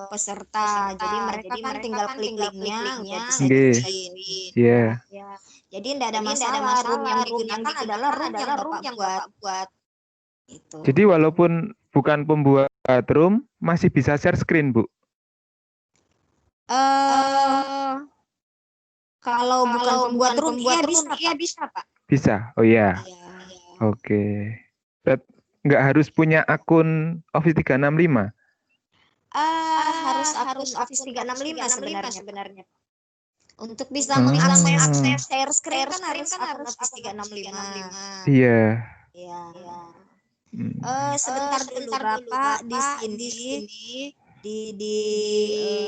peserta. Jadi mereka kan tinggal klik linknya untuk bisa join. Iya. Jadi tidak ada masalah. Room yang digunakan adalah room yang Bapak buat. Gitu. Jadi walaupun bukan pembuat room, masih bisa share screen, Bu? Kalau bukan pembuat room, iya bisa, Pak. Bisa? Oh iya. Oke. Nggak harus punya akun Office 365? Harus akun Office 365 sebenarnya. Untuk bisa mengakses share screen kan harus akun Office 365. Iya. Sebentar dulu, Bapak. Di sini di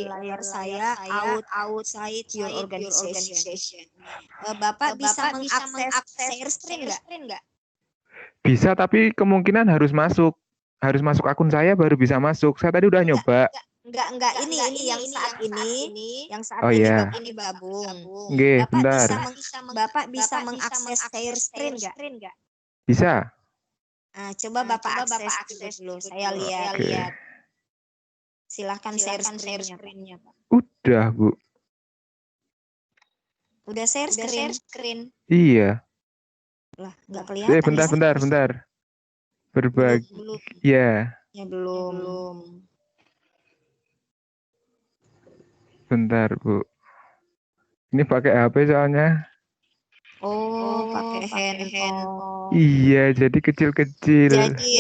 layar saya outside your organization. Bapak bisa mengakses share screen nggak? Bisa, tapi kemungkinan harus masuk akun saya baru bisa masuk. Saya tadi udah nyoba. Enggak, ini yang saat ini bergabung. Bapak bisa mengakses share screen nggak? Bisa. Nah, coba Bapak akses dulu. Saya lihat. Silahkan share screen-nya, Pak. Udah, Bu. Udah share screen? Iya. Lah, nggak kelihatan. Bentar. Berbagi. Iya. Ya, belum. Bentar, Bu. Ini pakai HP soalnya. Oh, pakai handphone. Iya, jadi kecil-kecil. Jadi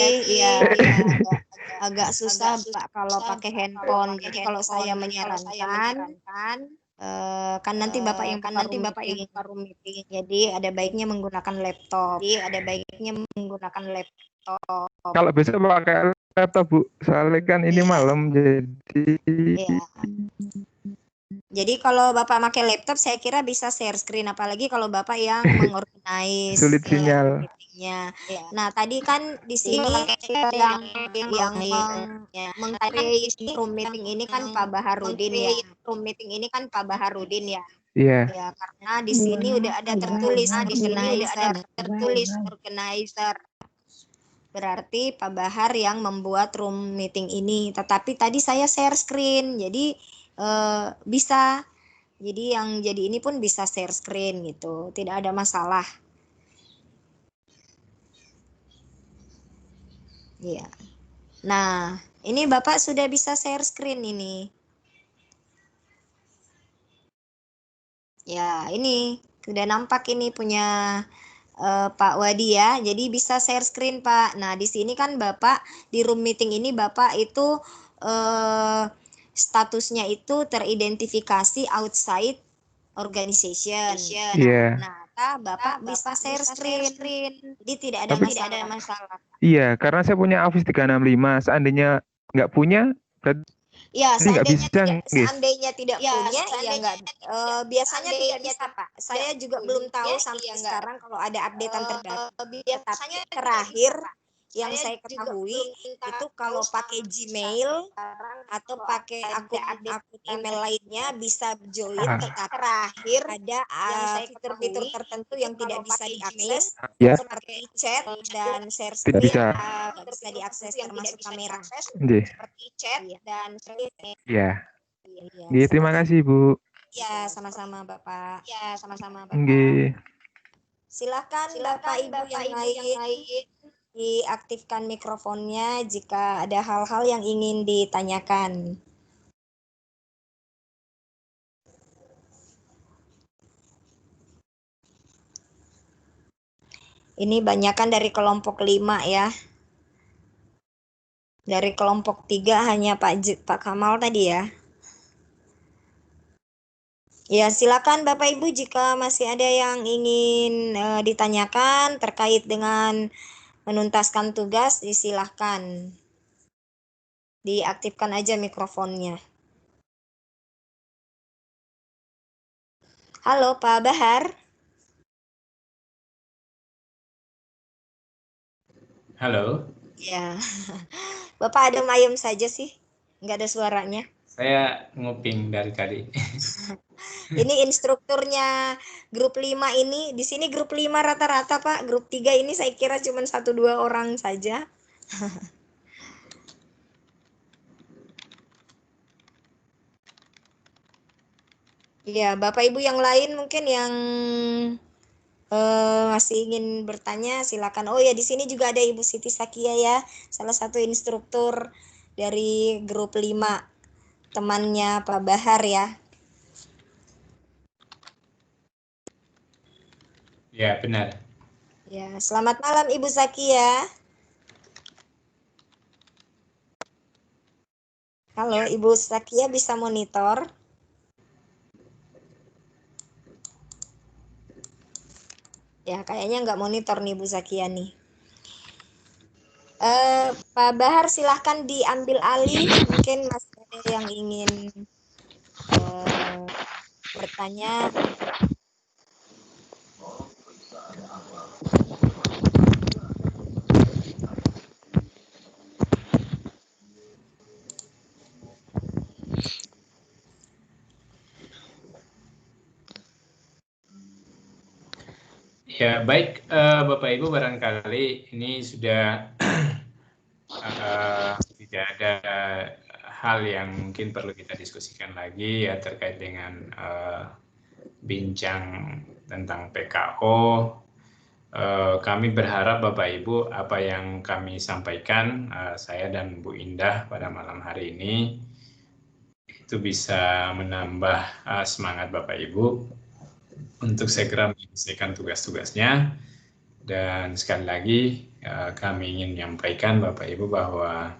agak susah, Pak, kalau pakai handphone. Jadi kalau saya menyarankan kan nanti Bapak yang room meeting. Jadi ada baiknya menggunakan laptop. Kalau bisa pakai laptop, Bu. Soalnya kan ini malam, jadi. Iya. Jadi kalau Bapak pakai laptop, saya kira bisa share screen, apalagi kalau Bapak yang mengorganize sulit sinyal. meetingnya. Nah, tadi kan di sini yang meng-create room meeting ini kan Pak Baharudin ya. Iya. Ya, karena di sini udah ada tertulis organizer. Berarti Pak Bahar yang membuat room meeting ini. Tetapi tadi saya share screen, jadi bisa. Jadi yang jadi ini pun bisa share screen gitu, tidak ada masalah. Ya. Nah, ini Bapak sudah bisa share screen ini. Ya, ini sudah nampak ini punya Pak Wadi ya. Jadi bisa share screen Pak. Nah di sini kan Bapak di room meeting ini Bapak itu statusnya itu teridentifikasi outside organization. Iya. Nah Bapak bisa share screen. Jadi tidak ada masalah. Iya, karena saya punya Office 365. Seandainya nggak punya, berarti Ya, nggak bisa. seandainya tidak punya, ya nggak. Biasanya tidak bisa, Pak. Saya juga belum tahu sampai sekarang kalau ada updatean terbaru. Tapi terakhir yang saya ketahui itu kalau pakai Gmail atau pakai akun email lainnya bisa join, tetapi terakhir ada fitur-fitur tertentu yang tidak bisa diakses, seperti chat dan share screen, tidak bisa diakses termasuk kamera. Seperti chat dan share screen. Ya. Terima kasih, Bu. Ya, sama-sama Bapak. Silakan Bapak Ibu yang lain diaktifkan mikrofonnya jika ada hal-hal yang ingin ditanyakan. Ini banyakan dari kelompok 5 ya. Dari kelompok 3 hanya Pak Kamal tadi ya. Ya, silakan Bapak Ibu jika masih ada yang ingin ditanyakan terkait dengan menuntaskan tugas, disilahkan. Diaktifkan aja mikrofonnya. Halo Pak Bahar. Halo. Ya, Bapak ada mayem saja sih, nggak ada suaranya. Saya nguping dari tadi. Ini instrukturnya grup 5 ini, di sini grup 5 rata-rata Pak, grup 3 ini saya kira cuma 1-2 orang saja. Ya, Bapak Ibu yang lain mungkin yang masih ingin bertanya silakan. Oh ya, di sini juga ada Ibu Siti Sakia ya, salah satu instruktur dari grup 5, temannya Pak Bahar ya. Ya, benar. Ya, selamat malam Ibu Sakia. Halo, Ibu Sakia bisa monitor? Ya, kayaknya nggak monitor nih Bu Zakia nih. Pak Bahar silahkan diambil alih. Mungkin masih ada yang ingin bertanya. Ya, baik Bapak Ibu, barangkali ini sudah tidak ada hal yang mungkin perlu kita diskusikan lagi ya terkait dengan bincang tentang PKO. Kami berharap Bapak Ibu apa yang kami sampaikan, saya dan Bu Indah pada malam hari ini itu bisa menambah semangat Bapak Ibu untuk segera menyelesaikan tugas-tugasnya. Dan sekali lagi kami ingin menyampaikan Bapak Ibu bahwa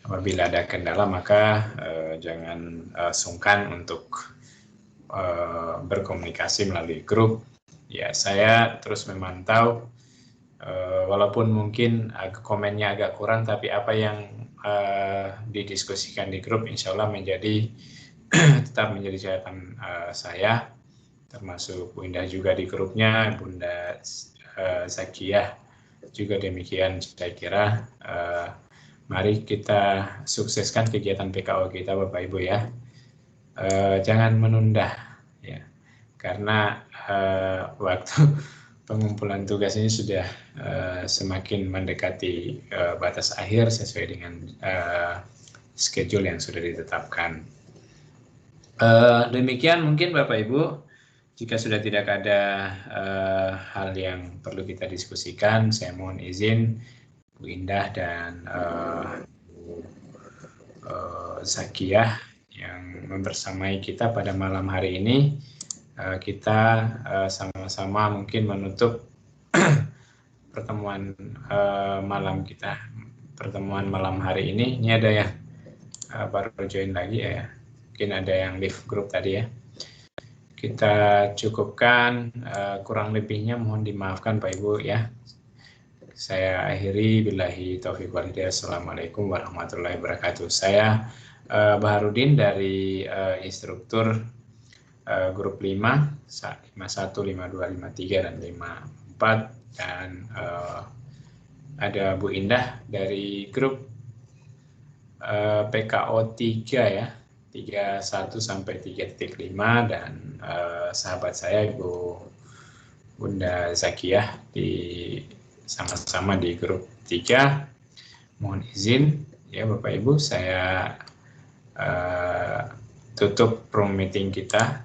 apabila ada kendala maka jangan sungkan untuk berkomunikasi melalui grup. Ya, saya terus memantau walaupun mungkin komennya agak kurang, tapi apa yang didiskusikan di grup insya Allah tetap menjadi catatan saya, termasuk Bu Indah juga di grupnya, Bunda Zakiyah juga demikian. Saya kira mari kita sukseskan kegiatan PKO kita Bapak Ibu ya. Jangan menunda ya, karena waktu pengumpulan tugas ini sudah semakin mendekati batas akhir sesuai dengan schedule yang sudah ditetapkan. Demikian mungkin Bapak Ibu. Jika sudah tidak ada hal yang perlu kita diskusikan, saya mohon izin Bu Indah dan Zakiyah yang membersamai kita pada malam hari ini. Kita sama-sama mungkin menutup pertemuan malam kita, pertemuan malam hari ini. Ini ada yang baru join lagi ya, mungkin ada yang leave grup tadi ya. Kita cukupkan, kurang lebihnya mohon dimaafkan Pak Ibu ya. Saya akhiri, billahi taufiq wal hidayah. Assalamualaikum warahmatullahi wabarakatuh. Saya Baharudin dari instruktur grup 5, 51, 52, 53, dan 54. Dan ada Bu Indah dari grup PKO 3 ya, 31 sampai 3.5, dan sahabat saya Ibu Bunda Zakiyah sama-sama di grup 3. Mohon izin ya Bapak Ibu, saya tutup room meeting kita.